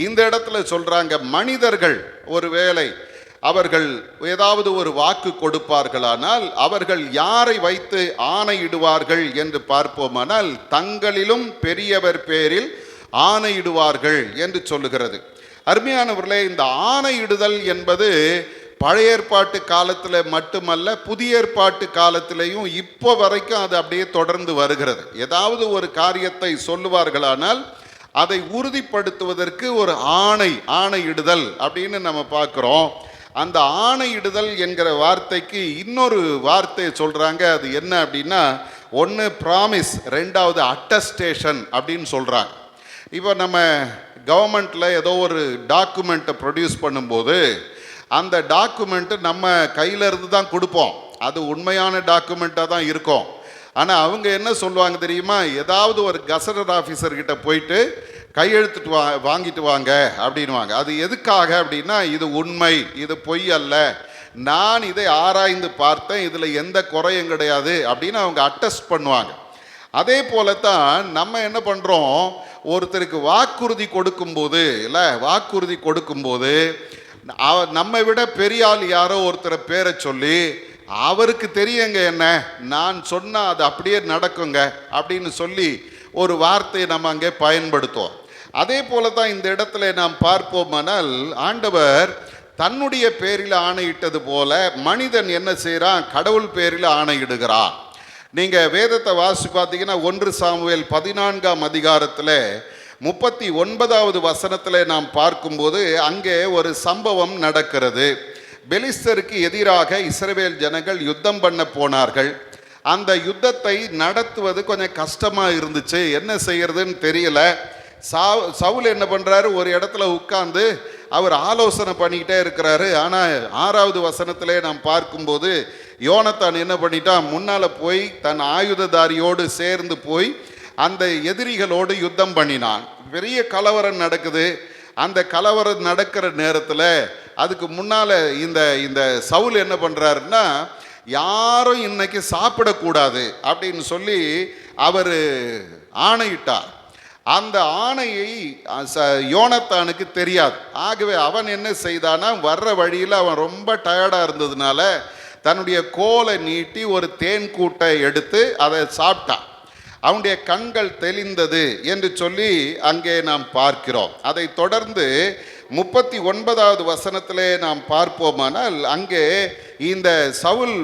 இந்த இடத்துல சொல்றாங்க, மனிதர்கள் ஒருவேளை அவர்கள் ஏதாவது ஒரு வாக்கு கொடுப்பார்களானால் அவர்கள் யாரை வைத்து ஆணையிடுவார்கள் என்று பார்ப்போமானால் தங்களிலும் பெரியவர் பேரில் ஆணையிடுவார்கள் என்று சொல்லுகிறது. அருமையானவர்களே, இந்த ஆணையிடுதல் என்பது பழைய ஏற்பாட்டு காலத்தில் மட்டுமல்ல, புதிய ஏற்பாட்டு காலத்திலையும் இப்போ வரைக்கும் அது அப்படியே தொடர்ந்து வருகிறது. ஏதாவது ஒரு காரியத்தை சொல்லுவார்களானால் அதை உறுதிப்படுத்துவதற்கு ஒரு ஆணையிடுதல் அப்படின்னு நம்ம பார்க்குறோம். அந்த ஆணையிடுதல் என்கிற வார்த்தைக்கு இன்னொரு வார்த்தை சொல்கிறாங்க. அது என்ன அப்படின்னா, ஒன்று ப்ராமிஸ், ரெண்டாவது அட்டஸ்டேஷன் அப்படின்னு சொல்கிறாங்க. இப்போ நம்ம கவர்மெண்ட்டில் ஏதோ ஒரு டாக்குமெண்ட்டை ப்ரொடியூஸ் பண்ணும்போது அந்த டாக்குமெண்ட்டு நம்ம கையிலேருந்து தான் கொடுப்போம். அது உண்மையான டாக்குமெண்ட்டாக தான் இருக்கும். ஆனால் அவங்க என்ன சொல்லுவாங்க தெரியுமா, ஏதாவது ஒரு கசடட் ஆஃபீஸர்கிட்ட போயிட்டு கையெழுத்துட்டு வாங்கிட்டு வாங்க அப்படின்வாங்க. அது எதுக்காக அப்படின்னா, இது உண்மை, இது பொய் அல்ல, நான் இதை ஆராய்ந்து பார்த்தேன், இதில் எந்த குறையும் கிடையாது அப்படின்னு அவங்க அட்டஸ்ட் பண்ணுவாங்க. அதே போலத்தான் நம்ம என்ன பண்ணுறோம், ஒருத்தருக்கு வாக்குறுதி கொடுக்கும்போது வாக்குறுதி கொடுக்கும்போது நம்மை விட பெரிய ஆள் யாரோ ஒருத்தரை பேரை சொல்லி அவருக்கு தெரியுங்க என்ன, நான் சொன்னால் அது அப்படியே நடக்குங்க அப்படின்னு சொல்லி ஒரு வார்த்தையை நம்ம அங்கே பயன்படுத்துவோம். அதே போல தான் இந்த இடத்துல நாம் பார்ப்போமானால் ஆண்டவர் தன்னுடைய பேரில் ஆணையிட்டது போல மனிதன் என்ன செய்கிறான், கடவுள் பேரில் ஆணையிடுகிறான். நீங்கள் வேதத்தை வாசி பார்த்தீங்கன்னா 1 சாமுவேல் 14ஆம் அதிகாரத்தில் 39வது வசனத்தில் நாம் பார்க்கும்போது அங்கே ஒரு சம்பவம் நடக்கிறது. பெலிஸ்தருக்கு எதிராக இஸ்ரவேல் ஜனங்கள் யுத்தம் பண்ண போனார்கள். அந்த யுத்தத்தை நடத்துவது கொஞ்சம் கஷ்டமாக இருந்துச்சு, என்ன செய்யறதுன்னு தெரியல. சவுல் என்ன பண்ணுறாரு, ஒரு இடத்துல உட்கார்ந்து அவர் ஆலோசனை பண்ணிக்கிட்டே இருக்கிறாரு. ஆனால் 6வது வசனத்திலே நாம் பார்க்கும்போது யோனத்தான் என்ன பண்ணிட்டான், முன்னால் போய் தன் ஆயுததாரியோடு சேர்ந்து போய் அந்த எதிரிகளோடு யுத்தம் பண்ணினான். பெரிய கலவரம் நடக்குது. அந்த கலவரம் நடக்கிற நேரத்தில் அதுக்கு முன்னால் இந்த சவுல் என்ன பண்ணுறாருன்னா, யாரும் இன்னைக்கு சாப்பிடக்கூடாது அப்படின்னு சொல்லி அவர் ஆணையிட்டார். அந்த ஆணையை யோனத்தானுக்கு தெரியாது. ஆகவே அவன் என்ன செய்தானா, வர்ற வழியில் அவன் ரொம்ப டயர்டாக இருந்ததுனால தன்னுடைய கோலை நீட்டி ஒரு தேன் கூட்டை எடுத்து அதை சாப்பிட்டான். அவனுடைய கண்கள் தெளிந்தது என்று சொல்லி அங்கே நாம் பார்க்கிறோம். அதை தொடர்ந்து 39வது வசனத்திலே நாம் பார்ப்போமானால் அங்கே இந்த சவுல்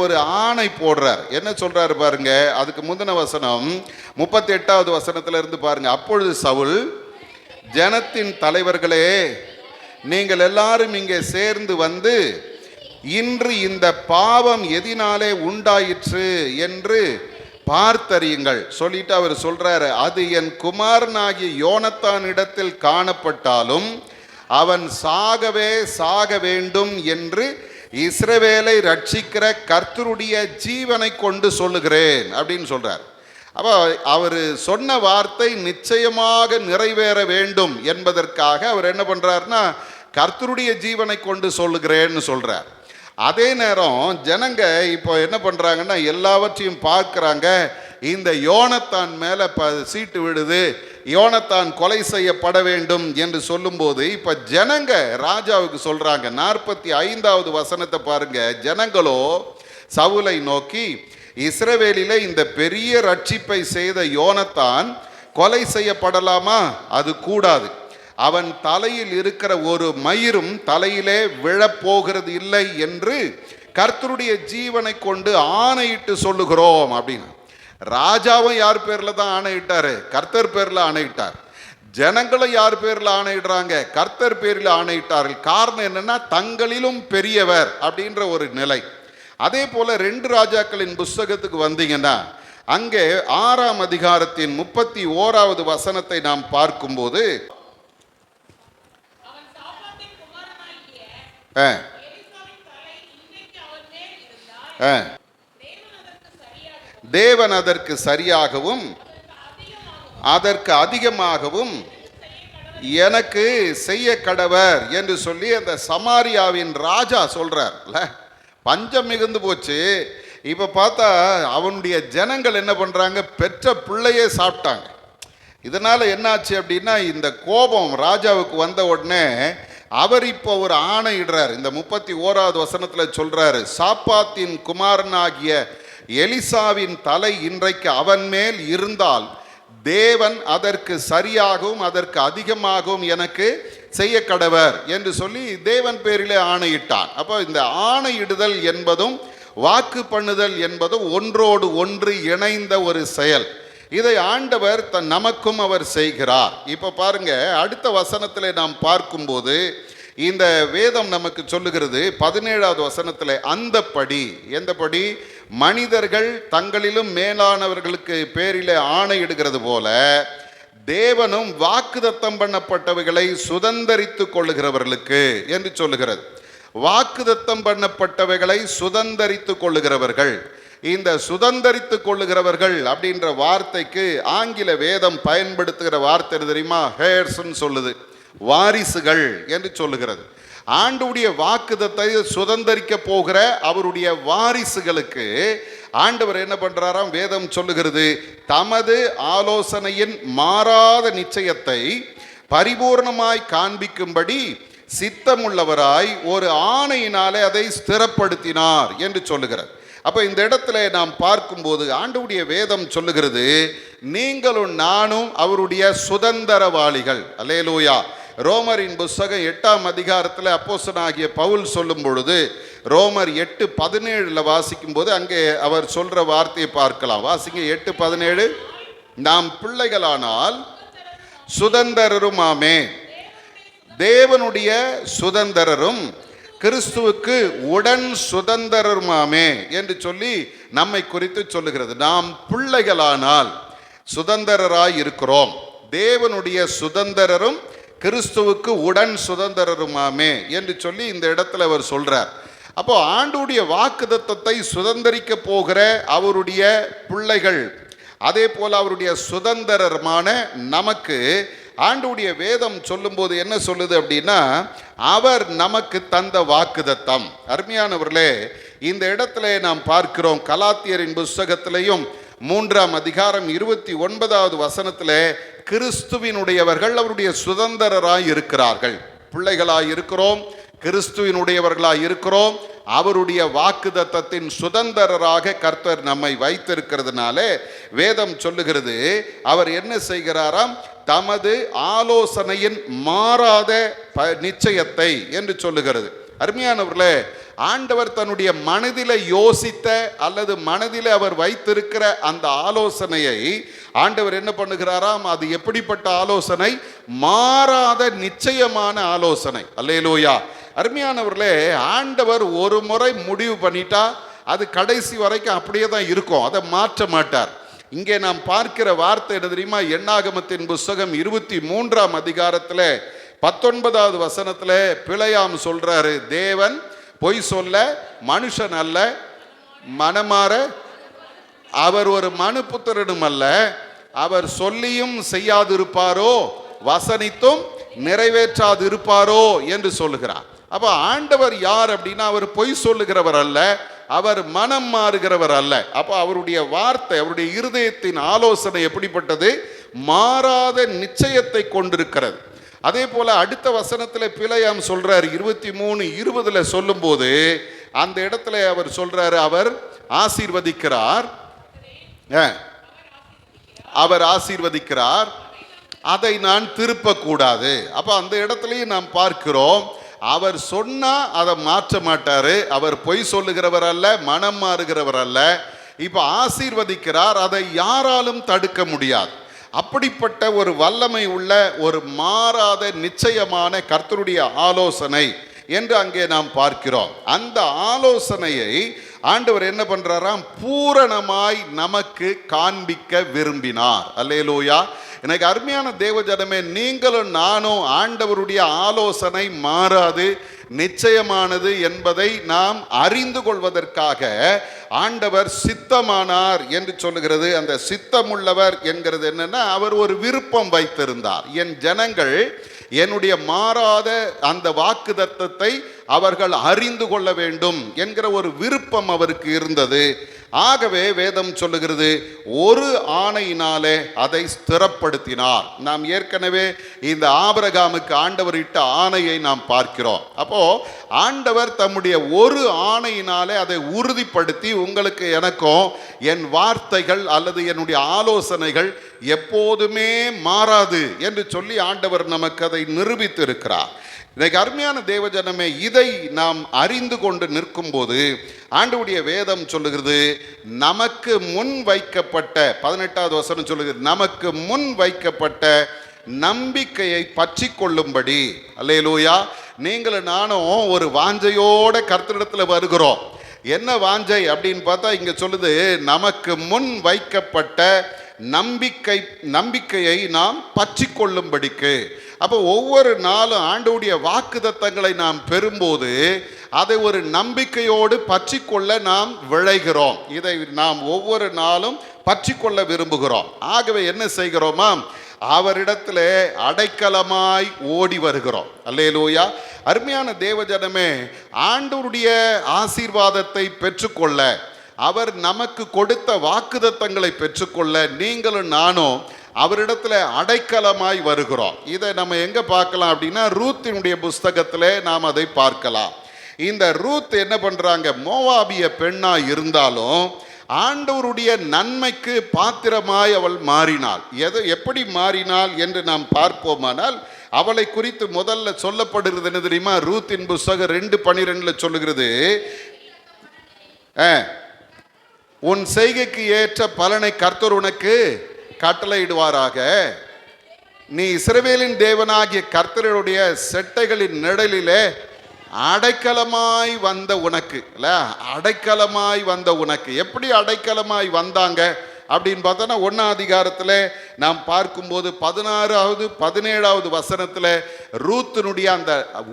ஒரு ஆணை போடுறார். என்ன சொல்றாரு பாருங்க, அதுக்கு முந்தின வசனம் 38வது வசனத்துல இருந்து பாருங்க. அப்பொழுது சவுல், ஜனத்தின் தலைவர்களே, நீங்கள் எல்லாரும் இங்கே சேர்ந்து வந்து இன்று இந்த பாவம் எதினாலே உண்டாயிற்று என்று பார்த்தறியுங்கள் சொல்லிட்டு அவர் சொல்றாரு, அது என் குமாரனாகிய யோனத்தான் இடத்தில் காணப்பட்டாலும் அவன் சாக வேண்டும் என்று இஸ்ரவேலை ரட்சிக்கிற கர்த்தருடைய ஜீவனை கொண்டு சொல்லுகிறேன் அப்படின்னு சொல்றார். அப்போ அவர் சொன்ன வார்த்தை நிச்சயமாக நிறைவேற வேண்டும் என்பதற்காக அவர் என்ன பண்றாருன்னா, கர்த்தருடைய ஜீவனை கொண்டு சொல்லுகிறேன்னு சொல்றார். அதே நேரம் ஜனங்க இப்போ என்ன பண்ணுறாங்கன்னா, எல்லாவற்றையும் பார்க்குறாங்க. இந்த யோனத்தான் மேலே சீட்டு விடுது, யோனத்தான் கொலை செய்யப்பட வேண்டும் என்று சொல்லும்போது இப்போ ஜனங்க ராஜாவுக்கு சொல்கிறாங்க. 45வது வசனத்தை பாருங்க. ஜனங்களோ சவுலை நோக்கி, இஸ்ரவேலிலே இந்த பெரிய ரட்சிப்பை செய்த யோனத்தான் கொலை செய்யப்படலாமா? அது கூடாது. அவன் தலையில் இருக்கிற ஒரு மயிரும் தலையிலே விழப்போகிறது இல்லை என்று கர்த்தருடைய ஜீவனை கொண்டு ஆணையிட்டு சொல்லுகிறோம் அப்படின்னு. ராஜாவும் யார் பேர்ல தான் ஆணையிட்டாரு? கர்த்தர் பேர்ல ஆணையிட்டார். ஜனங்களும் யார் பேர்ல ஆணையிடுறாங்க? கர்த்தர் பேரில் ஆணையிட்டார்கள். காரணம் என்னன்னா, தங்களிலும் பெரியவர் அப்படின்ற ஒரு நிலை. அதே போல 2 ராஜாக்களின் புஸ்தகத்துக்கு வந்தீங்கன்னா அங்கே 6ஆம் அதிகாரத்தின் 31வது வசனத்தை நாம் பார்க்கும்போது தேவன் அதற்கு சரியாகவும் அதற்கு அதிகமாகவும் எனக்கு செய்ய கடவர் என்று சொல்லி அந்த சமாரியாவின் ராஜா சொல்றார். பஞ்சம் மிகுந்து போச்சு. இப்ப பார்த்தா அவனுடைய ஜனங்கள் என்ன பண்றாங்க, பெற்ற பிள்ளையே சாப்பிட்டாங்க. இதனால என்னாச்சு அப்படின்னா, இந்த கோபம் ராஜாவுக்கு வந்த உடனே அவர் இப்போ ஒரு ஆணையிடுறார். இந்த 31வது வசனத்துல சொல்றாரு, சாப்பாத்தின் குமாரனாகிய எலிசாவின் தலை இன்றைக்கு அவன் மேல் இருந்தால் தேவன் அதற்கு சரியாகவும் அதற்கு அதிகமாகவும் எனக்கு செய்ய கடவர் என்று சொல்லி தேவன் பேரிலே ஆணையிட்டான். அப்போ இந்த ஆணையிடுதல் என்பதும் வாக்கு பண்ணுதல் என்பதும் ஒன்றோடு ஒன்று இணைந்த ஒரு செயல். இதை ஆண்டவர் நமக்கும் அவர் செய்கிறார். இப்போ பாருங்க, அடுத்த வசனத்தில் நாம் பார்க்கும்போது இந்த வேதம் நமக்கு சொல்லுகிறது 17வது வசனத்தில், அந்தப்படி, எந்தபடி மனிதர்கள் தங்களிலும் மேலானவர்களுக்கு பேரிலே ஆணையிடுகிறது போல தேவனும் வாக்குதத்தம் பண்ணப்பட்டவைகளை சுதந்தரித்து கொள்ளுகிறவர்களுக்கு என்று சொல்லுகிறது. வாக்குதத்தம் பண்ணப்பட்டவைகளை சுதந்தரித்து கொள்ளுகிறவர்கள். இந்த சுதந்தரித்து கொள்ளுகிறவர்கள் அப்படின்ற வார்த்தைக்கு ஆங்கில வேதம் பயன்படுத்துகிற வார்த்தை தெரியுமா? ஹேர்ஸ்ன்னு சொல்லுது, வாரிசுகள் என்று சொல்லுகிறது. ஆண்டவருடைய வாக்குதத்தை சுதந்தரிக்க போகிற அவருடைய வாரிசுகளுக்கு ஆண்டவர் என்ன பண்றாராம்? வேதம் சொல்லுகிறது, தமது ஆலோசனையின் மாறாத நிச்சயத்தை பரிபூர்ணமாய் காண்பிக்கும்படி சித்தமுள்ளவராய் ஒரு ஆணையினாலே அதை ஸ்திரப்படுத்தினார் என்று சொல்லுகிறார். அப்ப இந்த இடத்துல நாம் பார்க்கும்போது ஆண்டவருடைய வேதம் சொல்லுகிறது, நீங்களும் நானும் அவருடைய சுதந்திரவாளிகள். அல்லேலூயா. ரோமரின் புஸ்தகம் 8ஆம் அதிகாரத்தில் அப்போஸ்தலனாகிய பவுல் சொல்லும் பொழுது ரோமர் 8:17 வாசிக்கும் போது அங்கே அவர் சொல்ற வார்த்தையை பார்க்கலாம். வாசிங்க 8:17. நாம் பிள்ளைகளானால் சுதந்திரருமாமே, தேவனுடைய சுதந்திரரும் கிறிஸ்துவுக்கு உடன் சுதந்திரருமாமே என்று சொல்லி நம்மை குறித்து சொல்லுகிறது. நாம் பிள்ளைகளானால் சுதந்திரராய் இருக்கிறோம், தேவனுடைய சுதந்திரரும் கிறிஸ்துவுக்கு உடன் சுதந்திரருமாமே என்று சொல்லி இந்த இடத்துல அவர் சொல்றார். அப்போ ஆண்டவருடைய வாக்குத்தத்தத்தை சுதந்திரிக்க போகிற அவருடைய பிள்ளைகள், அதே போல அவருடைய சுதந்திரமான நமக்கு ஆண்டவருடைய வேதம் சொல்லும்போது என்ன சொல்லுது அப்படின்னா, அவர் நமக்கு தந்த வாக்குத்தத்தம். அருமையானவர்களே, இந்த இடத்துல நாம் பார்க்கிறோம் கலாத்தியரின் புஸ்தகத்திலையும் 3ஆம் அதிகாரம் 29வது வசனத்திலே கிறிஸ்துவினுடையவர்கள் அவருடைய சுதந்திரராய் இருக்கிறார்கள். பிள்ளைகளாய் இருக்கிறோம், கிறிஸ்துவினுடையவர்களாய் இருக்கிறோம், அவருடைய வாக்குத்தத்தத்தின் சுதந்திரராக கர்த்தர் நம்மை வைத்திருக்கிறதுனாலே வேதம் சொல்லுகிறது, அவர் என்ன செய்கிறாராம்? தமது ஆலோசனையின் மாறாத நிச்சயத்தை என்று சொல்லுகிறது. அருமையானவர்களே, ஆண்டவர் தன்னுடைய மனதில யோசித்த அல்லது மனதில் அவர் வைத்திருக்கிற அந்த ஆலோசனையை ஆண்டவர் என்ன பண்ணுகிறாராம்? அது எப்படிப்பட்ட ஆலோசனை? மாறாத நிச்சயமான ஆலோசனை. அல்லேலூயா. அருமையானவர்களே, ஆண்டவர் ஒரு முறை முடிவு பண்ணிட்டா அது கடைசி வரைக்கும் அப்படியே தான் இருக்கும், அதை மாற்ற மாட்டார். இங்கே நாம் பார்க்கிற வார்த்தை என்ன தெரியுமா? எண்ணாகமத்தின் புஸ்தகம் 23ஆம் அதிகாரத்தில் 19வது வசனத்தில் பிழையாம் சொல்றாரு, தேவன் பொய் சொல்ல மனுஷன் அல்ல, மனமாற அவர் ஒரு மனுபுத்திரனும் அல்ல, அவர் சொல்லியும் செய்யாதிருப்பாரோ வசனித்தும் நிறைவேற்றாது இருப்பாரோ என்று சொல்லுகிறார். அப்ப ஆண்டவர் யார் அப்படின்னா, அவர் பொய் சொல்லுகிறவர் அல்ல, அவர் மனம் மாறுகிறவர் அல்ல. அப்போ அவருடைய வார்த்தை, அவருடைய இருதயத்தின் ஆலோசனை எப்படிப்பட்டது? மாறாத நிச்சயத்தை கொண்டிருக்கிறது. அதே போல அடுத்த வசனத்தில் பிழையாம் சொல்றார் 23:20 சொல்லும் போது அந்த இடத்துல அவர் சொல்றாரு, அவர் ஆசீர்வதிக்கிறார், அவர் ஆசீர்வதிக்கிறார், அதை நான் திருப்பக்கூடாது. அப்ப அந்த இடத்துலையும் நாம் பார்க்கிறோம், அவர் சொன்னா அதை மாற்ற மாட்டாரு, அவர் பொய் சொல்லுகிறவர் அல்ல, மனம் மாறுகிறவர் அல்ல. இப்ப ஆசீர்வதிக்கிறார், அதை யாராலும் தடுக்க முடியாது. அப்படிப்பட்ட ஒரு வல்லமை உள்ள ஒரு மாறாத நிச்சயமான கர்த்தருடைய ஆலோசனை என்று அங்கே நாம் பார்க்கிறோம். அந்த ஆலோசனையை ஆண்டவர் என்ன பண்றாராம்? பூரணமாய் நமக்கு காண்பிக்க விரும்பினார். அல்லேலூயா. எனக்கு அருமையான தேவஜனமே, நீங்களும் நானும் ஆண்டவருடைய ஆலோசனை மாறாது, நிச்சயமானது என்பதை நாம் அறிந்து கொள்வதற்காக ஆண்டவர் சித்தமானார் என்று சொல்லுகிறது. அந்த சித்தமுள்ளவர் என்கிறது என்னன்னா, அவர் ஒரு விருப்பம் வைத்திருந்தார். என் ஜனங்கள் என்னுடைய மாறாத அந்த வாக்குத்தத்தத்தை அவர்கள் அறிந்து கொள்ள வேண்டும் என்கிற ஒரு விருப்பம் அவருக்கு இருந்தது. ஆகவே வேதம் சொல்லுகிறது ஒரு ஆணையினாலே அதை ஸ்திரப்படுத்தினார். நாம் ஏற்கனவே இந்த ஆபிரகாமுக்கு ஆண்டவர் இட்ட ஆணையை நாம் பார்க்கிறோம். அப்போ ஆண்டவர் தம்முடைய ஒரு ஆணையினாலே அதை உறுதிப்படுத்தி உங்களுக்கு எனக்கும் என் வார்த்தைகள் அல்லது என்னுடைய ஆலோசனைகள் எப்போதுமே மாறாது என்று சொல்லி ஆண்டவர் நமக்கு அதை நிரூபித்து இருக்கிறார். இன்னைக்கு அருமையான தேவஜனமே, இதை நாம் அறிந்து கொண்டு நிற்கும் போது ஆண்டவருடைய வேதம் சொல்லுகிறது, நமக்கு முன் வைக்கப்பட்ட 18வது வசனம் சொல்லுகிறது, நமக்கு முன் வைக்கப்பட்ட நம்பிக்கையை பற்றி கொள்ளும்படி. அல்லேலூயா. நீங்களும் நானும் ஒரு வாஞ்சையோட கர்த்தரிடத்தில் வருகிறோம். என்ன வாஞ்சை அப்படின்னு பார்த்தா இங்க சொல்லுது, நமக்கு முன் வைக்கப்பட்ட நம்பிக்கையை நாம் பற்றி கொள்ளும்படிக்கு. அப்போ ஒவ்வொரு நாளும் ஆண்டவருடைய வாக்குத்தத்தங்களை நாம் பெறும்போது அதை ஒரு நம்பிக்கையோடு பற்றி கொள்ள நாம் விளைகிறோம். இதை நாம் ஒவ்வொரு நாளும் பற்றி கொள்ள விரும்புகிறோம். ஆகவே என்ன செய்கிறோமா, அவரிடத்தில் அடைக்கலமாய் ஓடி வருகிறோம். அல்லேலூயா. அருமையான தேவஜனமே, ஆண்டவருடைய ஆசீர்வாதத்தை பெற்றுக்கொள்ள, அவர் நமக்கு கொடுத்த வாக்குத்தத்தங்களை பெற்றுக்கொள்ள நீங்களும் நானும் அவரிடத்துல அடைக்கலமாய் வருகிறோம். இதை நம்ம எங்க பார்க்கலாம் அப்படின்னா, ரூத்தினுடைய புஸ்தகத்திலே நாம் அதை பார்க்கலாம். இந்த ரூத் என்ன பண்றாங்க, மோவாபிய பெண்ணா இருந்தாலும் ஆண்டவருடைய நன்மைக்கு பாத்திரமாய் அவள் மாறினாள். எப்படி மாறினாள் என்று நாம் பார்ப்போமானால், அவளை குறித்து முதல்ல சொல்லப்படுகிறது என்ன தெரியுமா, ரூத்தின் புஸ்தகம் 2:12 சொல்லுகிறது, உன் செய்கைக்கு ஏற்ற பலனை கர்த்தர் உனக்கு கட்டளையிடுவாராக, நீ இஸ்ரவேலின் தேவனாகிய கர்த்தருடைய செட்டைகளின் நிழலிலே அடைக்கலமாய் வந்த உனக்கு. இல்ல, அடைக்கலமாய் வந்த உனக்கு. எப்படி அடைக்கலமாய் வந்தாங்க அப்படின்னு பார்த்தோன்னா, 1ஆம் அதிகாரத்தில் நாம் பார்க்கும்போது 16வது 17வது வசனத்தில் ரூத்தினுடைய அந்த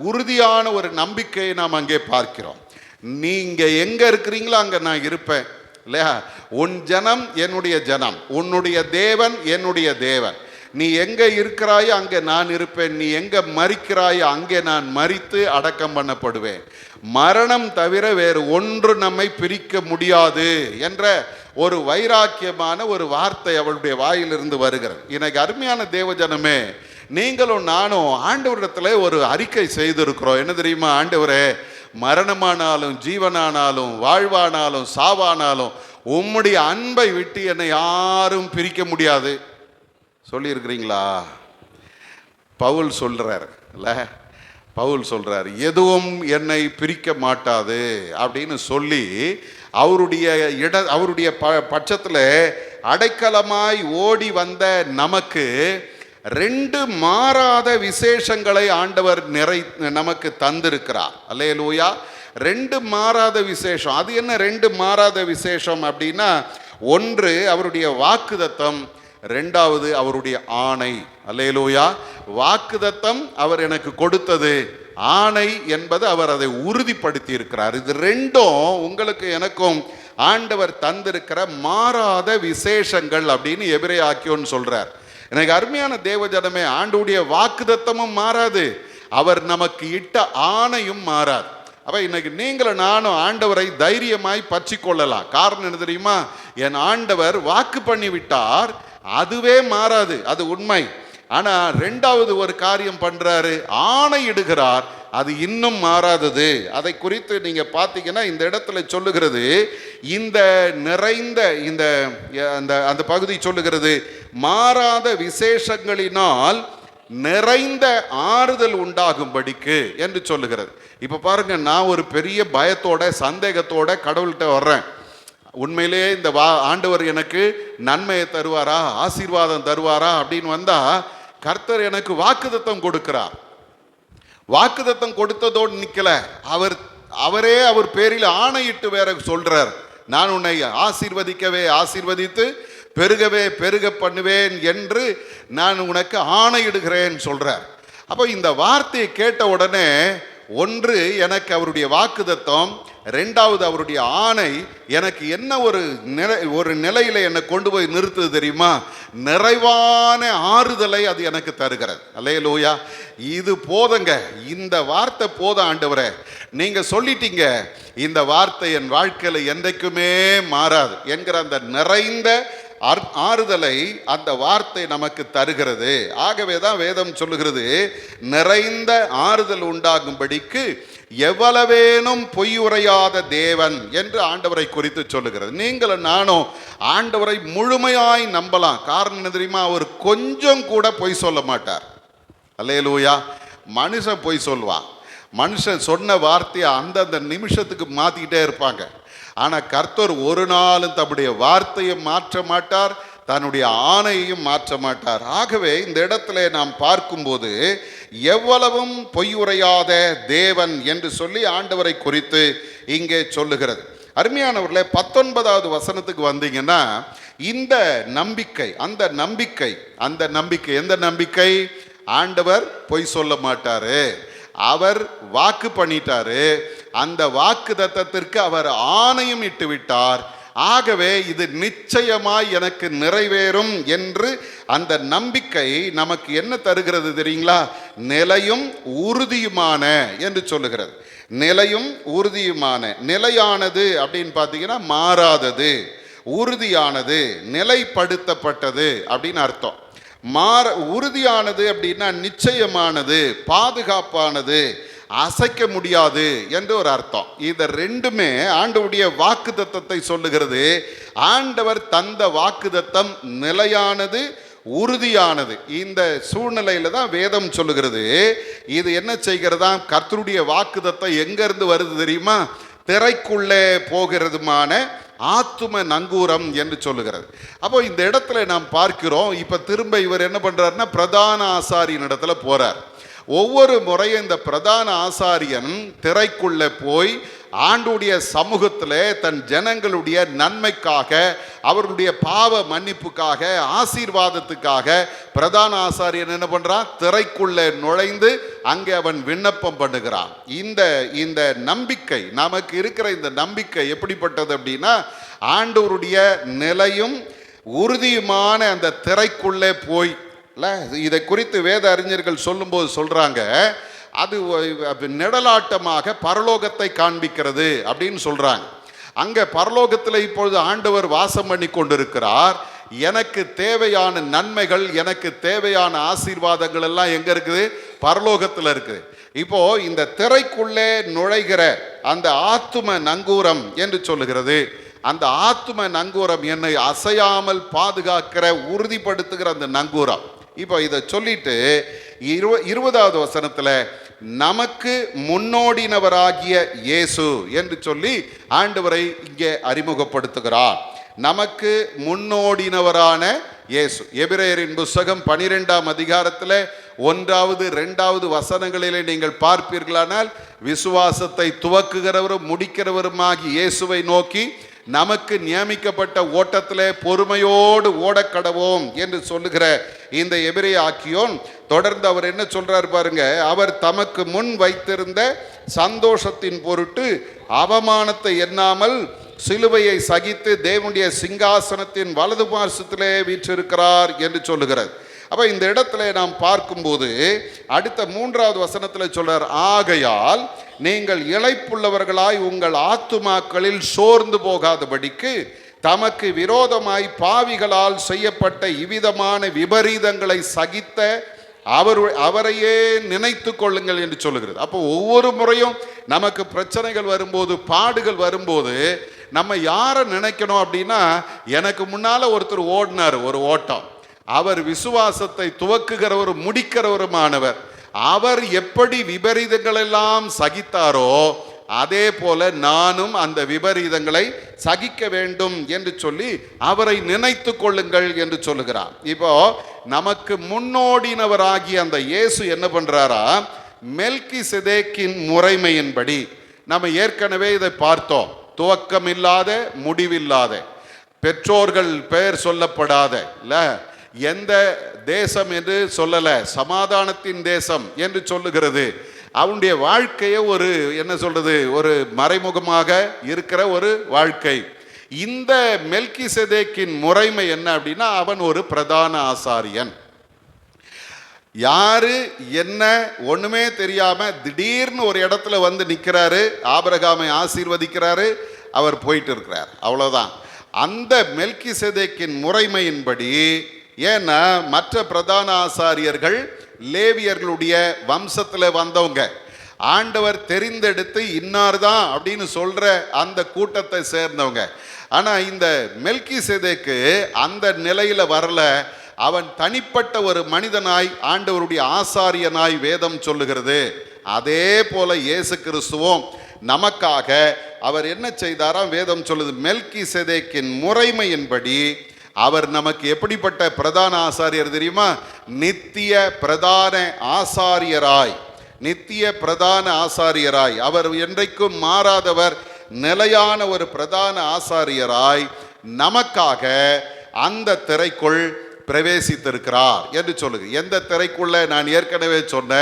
உறுதியான ஒரு நம்பிக்கையை நாம் அங்கே பார்க்கிறோம். நீங்க எங்க இருக்கிறீங்களோ அங்க நான் இருப்பேன். இல்லையா, உன் ஜனம் என்னுடைய ஜனம், உன்னுடைய தேவன் என்னுடைய தேவன். நீ எங்க இருக்கிறாயோ அங்கே நான் இருப்பேன், நீ எங்க மரிக்கிறாயோ அங்கே நான் மரித்து அடக்கம் பண்ணப்படுவேன். மரணம் தவிர வேறு ஒன்று நம்மை பிரிக்க முடியாது என்ற ஒரு வைராக்கியமான ஒரு வார்த்தை அவளுடைய வாயிலிருந்து வருகிறது. எனக்கு அருமையான தேவஜனமே, நீங்களும் நானும் ஆண்டவரிடத்துல ஒரு அறிக்கை செய்திருக்கிறோம். என்ன தெரியுமா, ஆண்டவரே, மரணமானாலும் ஜீவனானாலும் வாழ்வானாலும் சாவானாலும் உம்முடைய அன்பை விட்டு என்னை யாரும் பிரிக்க முடியாது சொல்லி இருக்கிறீங்களா? பவுல் சொல்றார் இல்ல, பவுல் சொல்றார், எதுவும் என்னை பிரிக்க மாட்டாது அப்படின்னு சொல்லி அவருடைய பட்சத்தில் அடைக்கலமாய் ஓடி வந்த நமக்கு 2 மாறாத விசேஷங்களை ஆண்டவர் நமக்கு தந்திருக்கிறார். அல்லேலூயா. 2 மாறாத விசேஷம். அது என்ன 2 மாறாத விசேஷம் அப்படின்னா, ஒன்று அவருடைய வாக்குத்தத்தம், 2வது அவருடைய ஆணை. அல்லேலூயா. வாக்குத்தத்தம் அவர் எனக்கு கொடுத்தது, ஆணை என்பது அவர் அதை உறுதிப்படுத்தி இருக்கிறார். இது 2ம் உங்களுக்கு எனக்கும் ஆண்டவர் தந்திருக்கிற மாறாத விசேஷங்கள் அப்படின்னு எபிரேயர் சொல்றார். எனக்கு அருமையான தேவஜனமே, ஆண்டவருடைய வாக்குத்தத்தமும் மாறாது, அவர் நமக்கு இட்ட ஆணையும் மாறாது. அப்ப இன்னைக்கு நீங்களும் நானும் ஆண்டவரை தைரியமாய் பற்றி கொள்ளலாம். காரணம் என்ன தெரியுமா, என் ஆண்டவர் வாக்கு பண்ணி விட்டார், அதுவே மாறாது, அது உண்மை. ஆனா 2வது ஒரு காரியம் பண்றாரு, ஆணை இடுகிறார், அது இன்னும் மாறாதது. அதை குறித்து நீங்க பார்த்தீங்கன்னா இந்த இடத்துல சொல்லுகிறது, இந்த நிறைந்த அந்த பகுதி சொல்லுகிறது, மாறாத விசேஷங்களினால் நிறைந்த ஆறுதல் உண்டாகும்படிக்கு என்று சொல்லுகிறது. இப்ப பாருங்க, நான் ஒரு பெரிய பயத்தோட சந்தேகத்தோட கடவுள்கிட்ட வர்றேன். உண்மையிலேயே இந்த ஆண்டவர் எனக்கு நன்மையை தருவாரா, ஆசீர்வாதம் தருவாரா அப்படின்னு வந்தா, கர்த்தர் எனக்கு வாக்குத்தத்தம் கொடுக்கிறார். வாக்குத்தத்தம் கொடுத்ததோடு நிக்கல, அவரே அவர் பேரில் ஆணையிட்டு வேற சொல்றார், நான் உன்னை ஆசீர்வதித்து பெருகவே பெருக பண்ணுவேன் என்று நான் உனக்கு ஆணையிடுகிறேன் சொல்றார். அப்போ இந்த வார்த்தையை கேட்ட உடனே, ஒன்று எனக்கு அவருடைய வாக்குத்தத்தம், 2வது அவருடைய ஆணை எனக்கு என்ன ஒரு நிலையில என்னை கொண்டு போய் நிறுத்துது தெரியுமா? நிறைவான ஆறுதலை அது எனக்கு தருகிறது. அல்லேலூயா. இது போதுங்க, இந்த வார்த்தை போதும் ஆண்டவரே, நீங்க சொல்லிட்டீங்க, இந்த வார்த்தை என் வாழ்க்கையில என்றைக்குமே மாறாது என்கிற அந்த நிறைந்த ஆறுதலை அந்த வார்த்தை நமக்கு தருகிறது. ஆகவே தான் வேதம் சொல்லுகிறது, நிறைந்த ஆறுதல் உண்டாகும்படிக்கு எவ்வளவேனும் பொய்யுரையாத தேவன் என்று ஆண்டவரை குறித்து சொல்லுகிறது. நீங்களும் நானும் ஆண்டவரை முழுமையாய் நம்பலாம். காரணம் என்ன தெரியுமா? அவர் கொஞ்சம் கூட பொய் சொல்ல மாட்டார். அல்லேலூயா. மனுஷன் பொய் சொல்வான், மனுஷன் சொன்ன வார்த்தையை அந்தந்த நிமிஷத்துக்கு மாற்றிக்கிட்டே இருப்பாங்க. ஆனால் கர்த்தர் ஒரு நாளும் தம்முடைய வார்த்தையை மாற்ற மாட்டார், தன்னுடைய ஆணையையும் மாற்ற மாட்டார். ஆகவே இந்த இடத்துல நாம் பார்க்கும்போது எவ்வளவும் பொய்யுரையாத தேவன் என்று சொல்லி ஆண்டவரை குறித்து இங்கே சொல்லுகிறது. அருமையானவர்களே, 19வது வசனத்துக்கு வந்தீங்கன்னா, இந்த நம்பிக்கை, அந்த நம்பிக்கை எந்த நம்பிக்கை? ஆண்டவர் பொய் சொல்ல மாட்டாரு, அவர் வாக்கு பண்ணிட்டாரு, அந்த வாக்கு தத்தத்திற்கு அவர் ஆணையம் இட்டு விட்டார். ஆகவே இது நிச்சயமாய் எனக்கு நிறைவேறும் என்று அந்த நம்பிக்கை நமக்கு என்ன தருகிறது தெரியுங்களா? நிலையும் உறுதியுமான என்று சொல்லுகிறது. நிலையும் உறுதியுமான, நிலையானது அப்படின்னு பார்த்தீங்கன்னா மாறாதது, உறுதியானது, நிலைப்படுத்தப்பட்டது அப்படின்னு அர்த்தம். உறுதியானது அப்படின்னா நிச்சயமானது, பாதுகாப்பானது, அசைக்க முடியாது என்று ஒரு அர்த்தம். இது ரெண்டுமே ஆண்டவருடைய வாக்குத்தத்தத்தை சொல்லுகிறது. ஆண்டவர் தந்த வாக்குத்தத்தம் நிலையானது, உறுதியானது. இந்த சூழ்நிலையில தான் வேதம் சொல்லுகிறது, இது என்ன செய்கிறதா? கர்த்தருடைய வாக்குத்தத்தம் எங்க இருந்து வருது தெரியுமா? திரைக்குள்ளே போகிறதுமான ஆத்தும நங்கூரம் என்று சொல்லுகிறது. அப்போ இந்த இடத்துல நாம் பார்க்கிறோம், இப்ப திரும்ப இவர் என்ன பண்றாருன்னா, பிரதான ஆசாரியின் இடத்துல போறார். ஒவ்வொரு முறையும் இந்த பிரதான ஆசாரியன் திரைக்குள்ள போய் ஆண்டுடைய சமூகத்தில் தன் ஜனங்களுடைய நன்மைக்காக, அவர்களுடைய பாவ மன்னிப்புக்காக, ஆசீர்வாதத்துக்காக பிரதான ஆசாரியன் என்ன பண்றான்? திரைக்குள்ள நுழைந்து அங்கே அவன் விண்ணப்பம் பண்ணுகிறான். இந்த நம்பிக்கை நமக்கு இருக்கிற இந்த நம்பிக்கை எப்படிப்பட்டது அப்படின்னா, ஆண்டவருடைய நிலையும் உறுதியுமான அந்த திரைக்குள்ளே போய், இதை குறித்து வேத அறிஞர்கள் சொல்லும்போது சொல்றாங்க, அது நிழலாட்டமாக பரலோகத்தை காண்பிக்கிறது அப்படின்னு சொல்றாங்க. அங்க பரலோகத்தில் இப்பொழுது ஆண்டவர் வாசம் பண்ணி கொண்டிருக்கிறார். எனக்கு தேவையான நன்மைகள், எனக்கு தேவையான ஆசீர்வாதங்கள் எல்லாம் எங்க இருக்குது? பரலோகத்தில் இருக்குது. இப்போ இந்த திரைக்குள்ளே நுழைகிற அந்த ஆத்தும நங்கூரம் என்று சொல்லுகிறது. அந்த ஆத்தும நங்கூரம் என்னை அசையாமல் பாதுகாக்கிற, உறுதிப்படுத்துகிற அந்த நங்கூரம். இப்போ இதை சொல்லிட்டு 20வது வசனத்துல நமக்கு முன்னோடினவராகிய இயேசு என்று சொல்லி ஆண்டவரை இங்கே அறிமுகப்படுத்துகிறார். நமக்கு முன்னோடினவரான இயேசு. எபிரேயரின் புத்தகம் 12ஆம் அதிகாரத்தில் 1வது 2வது வசனங்களிலே நீங்கள் பார்ப்பீர்களானால், விசுவாசத்தை துவக்குகிறவரும் முடிக்கிறவருமாகி இயேசுவை நோக்கி நமக்கு நியமிக்கப்பட்ட ஓட்டத்திலே பொறுமையோடு ஓடக்கடவோம் என்று சொல்லுகிற இந்த எபிரேய ஆக்கியோன் தொடர்ந்து அவர் என்ன சொல்றார் பாருங்க, அவர் தமக்கு முன் வைத்திருந்த சந்தோஷத்தின் பொருட்டு அவமானத்தை எண்ணாமல் சிலுவையை சகித்து தேவனுடைய சிங்காசனத்தின் வலது பார்சத்திலே வீற்றிருக்கிறார் என்று சொல்லுகிறது. அப்ப இந்த இடத்துல நாம் பார்க்கும்போது அடுத்த 3வது வசனத்தில் சொல்றார், ஆகையால் நீங்கள் இளைப்புள்ளவர்களாய் உங்கள் ஆத்துமாக்களில் சோர்ந்து போகாதபடிக்கு தமக்கு விரோதமாய் பாவிகளால் செய்யப்பட்ட இவ்விதமான விபரீதங்களை சகித்த அவரையே நினைத்து கொள்ளுங்கள் என்று சொல்லுகிறது. அப்போ ஒவ்வொரு முறையும் நமக்கு பிரச்சனைகள் வரும்போது, பாடுகள் வரும்போது நம்ம யாரை நினைக்கணும் அப்படின்னா, எனக்கு முன்னால ஒருத்தர் ஓடினார் ஒரு ஓட்டம், அவர் விசுவாசத்தை துவக்குகிறவரும் முடிக்கிறவருமானவர். அவர் எப்படி விபரீதங்கள் எல்லாம் சகித்தாரோ அதே போல நானும் அந்த விபரீதங்களை சகிக்க வேண்டும் என்று சொல்லி அவரை நினைத்து கொள்ளுங்கள் என்று சொல்லுகிறார். இப்போ நமக்கு முன்னோடினவராகிய அந்த இயேசு என்ன பண்றாரா? மெல்கிசேதேக்கின் முறைமையின்படி, நம்ம ஏற்கனவே இதை பார்த்தோம், துவக்கம் இல்லாத, முடிவில்லாத, பெற்றோர்கள் பெயர் சொல்லப்படாத, இல்ல எந்த தேசம் என்று சொல்லல, சமாதானத்தின் தேசம் என்று சொல்லுகிறது. அவனுடைய வாழ்க்கையை ஒரு என்ன சொல்றது, ஒரு மறைமுகமாக இருக்கிற ஒரு வாழ்க்கை. இந்த மெல்கிசேதேக்கின் முறைமை என்ன அப்படின்னா, அவன் ஒரு பிரதான ஆசாரியன். யாரு என்ன ஒண்ணுமே தெரியாம திடீர்னு ஒரு இடத்துல வந்து நிற்கிறாரு, ஆபிரகாமை ஆசீர்வதிக்கிறாரு, அவர் போயிட்டு இருக்கிறார், அவ்வளவுதான். அந்த மெல்கிசேதேக்கின் முறைமையின்படி, ஏன்னா மற்ற பிரதான ஆசாரியர்கள் லேவியர்களுடைய வம்சத்தில் வந்தவங்க, ஆண்டவர் தெரிந்தெடுத்து இன்னார் தான் அப்படின்னு சொல்ற அந்த கூட்டத்தை சேர்ந்தவங்க. ஆனா இந்த மெல்கிசேதேக்கு அந்த நிலையில வரல. அவன் தனிப்பட்ட ஒரு மனிதனாய் ஆண்டவருடைய ஆசாரியனாய் வேதம் சொல்லுகிறது. அதே போல இயேசு கிறிஸ்துவும் நமக்காக அவர் என்ன செய்தாராம்? வேதம் சொல்லுது, மெல்கிசேதேக்கின் முறைமையின்படி அவர் நமக்கு எப்படிப்பட்ட பிரதான ஆசாரியர் தெரியுமா? நித்திய பிரதான ஆசாரியராய், நித்திய பிரதான ஆசாரியராய், அவர் என்றைக்கும் மாறாதவர், நிலையான ஒரு பிரதான ஆசாரியராய் நமக்காக அந்த திரைக்குள் பிரவேசித்திருக்கிறார் என்று சொல்லுங்க. எந்த திரைக்குள்ள? நான் ஏற்கனவே சொன்ன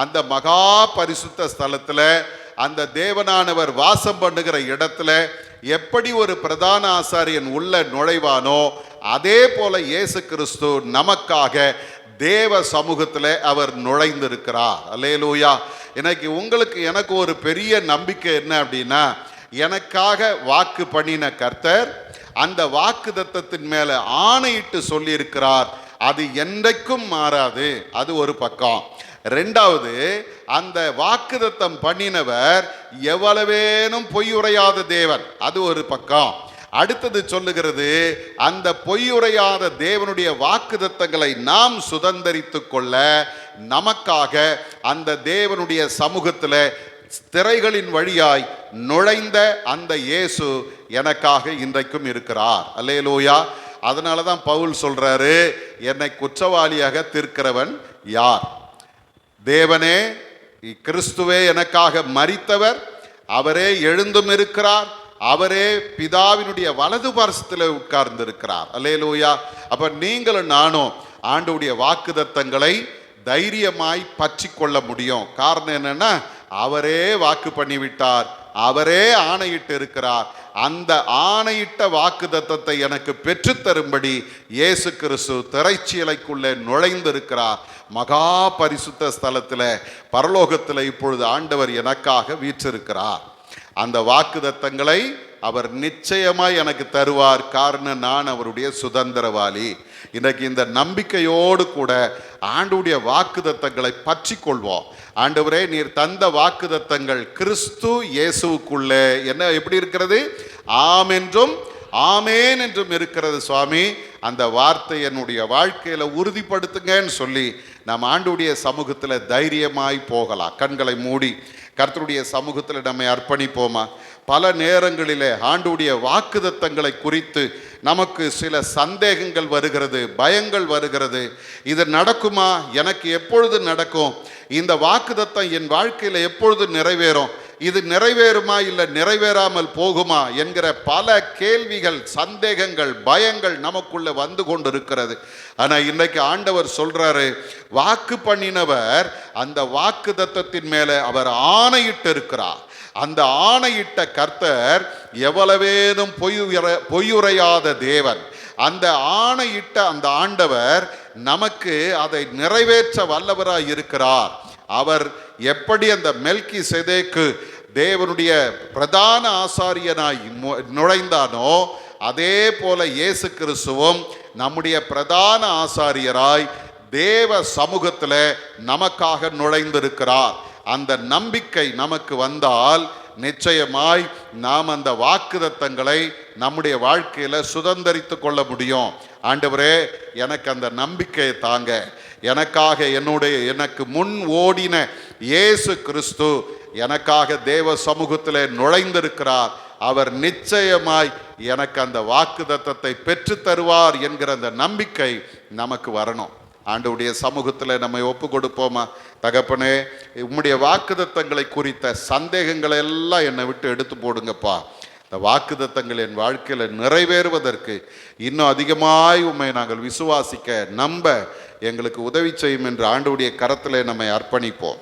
அந்த மகா பரிசுத்த ஸ்தலத்துல, அந்த தேவனானவர் வாசம் பண்ணுகிற இடத்துல எப்படி ஒரு பிரதான ஆசாரியன் உள்ள நுழைவானோ, அதே போல இயேசு கிறிஸ்து நமக்காக தேவ சமூகத்தில் அவர் நுழைந்திருக்கிறார். அல்லேலூயா. இன்னைக்கு உங்களுக்கு எனக்கு ஒரு பெரிய நம்பிக்கை என்ன அப்படின்னா, எனக்காக வாக்கு பண்ணின கர்த்தர் அந்த வாக்குத்தத்தத்தின் மேல ஆணையிட்டு சொல்லி இருக்கிறார். அது என்றைக்கும் மாறாது. அது ஒரு பக்கம். ரெண்டாவது, அந்த வாக்குத்தத்தம் பண்ணினவர் எவ்வளவேனும் பொய்யுரையாத தேவன். அது ஒரு பக்கம். அடுத்தது சொல்லுகிறது, அந்த பொய்யுரையாத தேவனுடைய வாக்குத்தத்தங்களை நாம் சுதந்தரித்து கொள்ள நமக்காக அந்த தேவனுடைய சமூகத்தில் திரைகளின் வழியாய் நுழைந்த அந்த இயேசு எனக்காக இன்றைக்கும் இருக்கிறார். அல்லேலூயா. அதனால தான் பவுல் சொல்றாரு, என்னை குற்றவாளியாக தீர்க்கிறவன் யார்? தேவனே, கிறிஸ்துவே எனக்காக மரித்தவர், அவரே எழுந்தும் இருக்கிறார், அவரே பிதாவினுடைய வலது பார்சத்தில் உட்கார்ந்து இருக்கிறார். அல்லேலூயா. அப்ப நீங்களும் நானும் ஆண்டவருடைய வாக்குத்தத்தங்களை தைரியமாய் பற்றி கொள்ள முடியும். காரணம் என்னன்னா, அவரே வாக்கு பண்ணிவிட்டார், அவரே ஆணையிட்டு இருக்கிறார். அந்த ஆணையிட்ட வாக்குத்தத்தத்தை எனக்கு பெற்றுத்தரும்படி இயேசு கிறிஸ்து திரைச்சீலைக்குள்ளே நுழைந்திருக்கிறார். மகா பரிசுத்த ஸ்தலத்தில், பரலோகத்தில் இப்பொழுது ஆண்டவர் எனக்காக வீற்றிருக்கிறார். அந்த வாக்குத்தத்தங்களை அவர் நிச்சயமாய் எனக்கு தருவார். காரணம், நான் அவருடைய சுதந்திரவாளி. இன்றைக்கு இந்த நம்பிக்கையோடு கூட ஆண்டவருடைய வாக்குத்தத்தங்களை பற்றி கொள்வோம். ஆண்டவரே, நீர் தந்த வாக்குத்தத்தங்கள் கிறிஸ்து இயேசுவுக்குள்ளே என்ன எப்படி இருக்கிறது? ஆம் என்றும் ஆமேன் என்றும் இருக்கிறது சுவாமி. அந்த வார்த்தை என்னுடைய வாழ்க்கையில உறுதிப்படுத்துங்கன்னு சொல்லி நாம் ஆண்டவருடைய சமூகத்தில் தைரியமாய் போகலாம். கண்களை மூடி கர்த்தருடைய சமூகத்தில் நம்மை அர்ப்பணிப்போமா? பல நேரங்களிலே ஆண்டவருடைய வாக்குத்தத்தங்களை குறித்து நமக்கு சில சந்தேகங்கள் வருகிறது, பயங்கள் வருகிறது. இது நடக்குமா? எனக்கு எப்பொழுது நடக்கும்? இந்த வாக்குத்தத்தம் என் வாழ்க்கையில் எப்பொழுது நிறைவேறும்? இது நிறைவேறுமா இல்லை நிறைவேறாமல் போகுமா என்கிற பல கேள்விகள், சந்தேகங்கள், பயங்கள் நமக்குள்ள வந்து கொண்டிருக்கிறது. ஆனால் இன்றைக்கு ஆண்டவர் சொல்றாரு, வாக்கு பண்ணினவர் அந்த வாக்குத்தத்தத்தின் மேலே அவர் ஆணையிட்டு இருக்கிறார். அந்த ஆணையிட்ட கர்த்தர் எவ்வளவேனும் பொய்யுரையாத தேவன். அந்த ஆணையிட்ட அந்த ஆண்டவர் நமக்கு அதை நிறைவேற்ற வல்லவராய் இருக்கிறார். அவர் எப்படி அந்த மெல்கிசேதேக்கு தேவனுடைய பிரதான ஆசாரியனாய் நுழைந்தானோ, அதே போல இயேசு கிறிஸ்துவும் நம்முடைய பிரதான ஆசாரியராய் தேவ சமூகத்தில் நமக்காக நுழைந்திருக்கிறார். அந்த நம்பிக்கை நமக்கு வந்தால் நிச்சயமாய் நாம் அந்த வாக்குத்தத்தங்களை நம்முடைய வாழ்க்கையில் சுதந்தரித்து கொள்ள முடியும். ஆண்டவரே, எனக்கு அந்த நம்பிக்கையை தாங்க. எனக்காக எனக்கு முன் ஓடின இயேசு கிறிஸ்து எனக்காக தேவ சமூகத்தில் நுழைந்திருக்கிறார். அவர் நிச்சயமாய் எனக்கு அந்த வாக்குத்தத்தத்தை பெற்று தருவார் என்கிற அந்த நம்பிக்கை நமக்கு வரணும். ஆண்டவருடைய சமூகத்தில் நம்மை ஒப்பு கொடுப்போமா? தகப்பனே, உம்முடைய வாக்குத்தத்தங்களை குறித்த சந்தேகங்களை எல்லாம் என்னை விட்டு எடுத்து போடுங்கப்பா. இந்த வாக்குத்தத்தங்கள் என் வாழ்க்கையில் நிறைவேறுவதற்கு இன்னும் அதிகமாய் உம்மை நாங்கள் விசுவாசிக்க நம்ப எங்களுக்கு உதவி செய்யும் என்று ஆண்டவருடைய கரத்தில் நம்மை அர்ப்பணிப்போம்.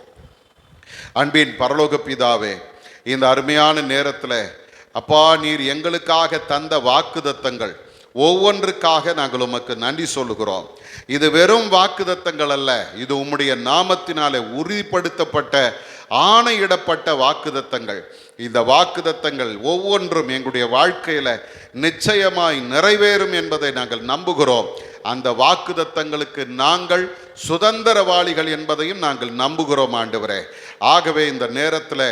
அன்பின் பரலோக பிதாவே, இந்த அருமையான நேரத்தில் அப்பா, நீர் எங்களுக்காக தந்த வாக்குத்தத்தங்கள் ஒவ்வொன்றுக்காக நாங்கள் உமக்கு நன்றி சொல்லுகிறோம். இது வெறும் வாக்குத்தத்தங்கள் அல்ல, இது உம்முடைய நாமத்தினாலே உறுதிப்படுத்தப்பட்ட ஆணையிடப்பட்ட வாக்குத்தத்தங்கள். இந்த வாக்குத்தத்தங்கள் ஒவ்வொன்றும் எங்களுடைய வாழ்க்கையில நிச்சயமாய் நிறைவேறும் என்பதை நாங்கள் நம்புகிறோம். அந்த வாக்குத்தத்தங்களுக்கு நாங்கள் சுதந்திரவாளிகள் என்பதையும் நாங்கள் நம்புகிறோம் ஆண்டவரே. ஆகவே இந்த நேரத்தில்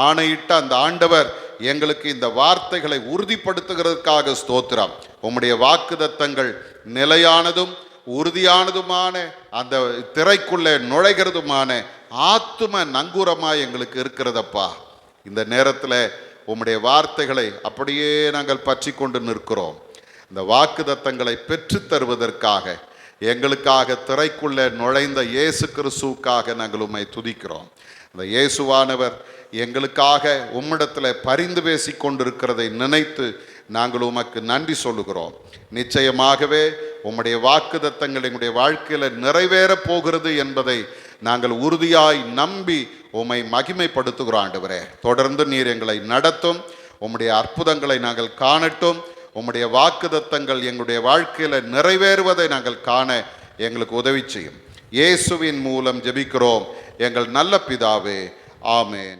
ஆணையிட்ட அந்த ஆண்டவர் எங்களுக்கு இந்த வார்த்தைகளை உறுதிப்படுத்துகிறதுக்காக ஸ்தோத்திரம். உம்முடைய வாக்குத்தத்தங்கள் நிலையானதும் உறுதியானதுமான, அந்த திரைக்குள்ளே நுழைகிறதுமான ஆத்தும நங்கூரமாய் எங்களுக்கு இருக்கிறதப்பா. இந்த நேரத்தில் உம்முடைய வார்த்தைகளை அப்படியே நாங்கள் பற்றி கொண்டு நிற்கிறோம். இந்த வாக்குத்தத்தங்களை பெற்று தருவதற்காக எங்களுக்காக திரைக்குள்ளே நுழைந்த இயேசு கிறிஸ்துவுக்காக நாங்கள் உம்மை துதிக்கிறோம். அந்த இயேசுவானவர் எங்களுக்காக உம்மிடத்தில் பரிந்து பேசி கொண்டிருக்கிறதை நினைத்து நாங்கள் உமக்கு நன்றி சொல்லுகிறோம். நிச்சயமாகவே உம்முடைய வாக்குத்தத்தங்கள் எங்களுடைய வாழ்க்கையில் நிறைவேறப் போகிறது என்பதை நாங்கள் உறுதியாய் நம்பி உம்மை மகிமைப்படுத்துகிறோம் ஆண்டவரே. தொடர்ந்து நீர் எங்களை நடத்தும், உம்முடைய அற்புதங்களை நாங்கள் காணட்டும். உம்முடைய வாக்குத்தத்தங்கள் எங்களுடைய வாழ்க்கையில் நிறைவேறுவதை நாங்கள் காண எங்களுக்கு உதவி செய்யும். இயேசுவின் மூலம் ஜெபிக்கிறோம் எங்கள் நல்ல பிதாவே, ஆமேன்.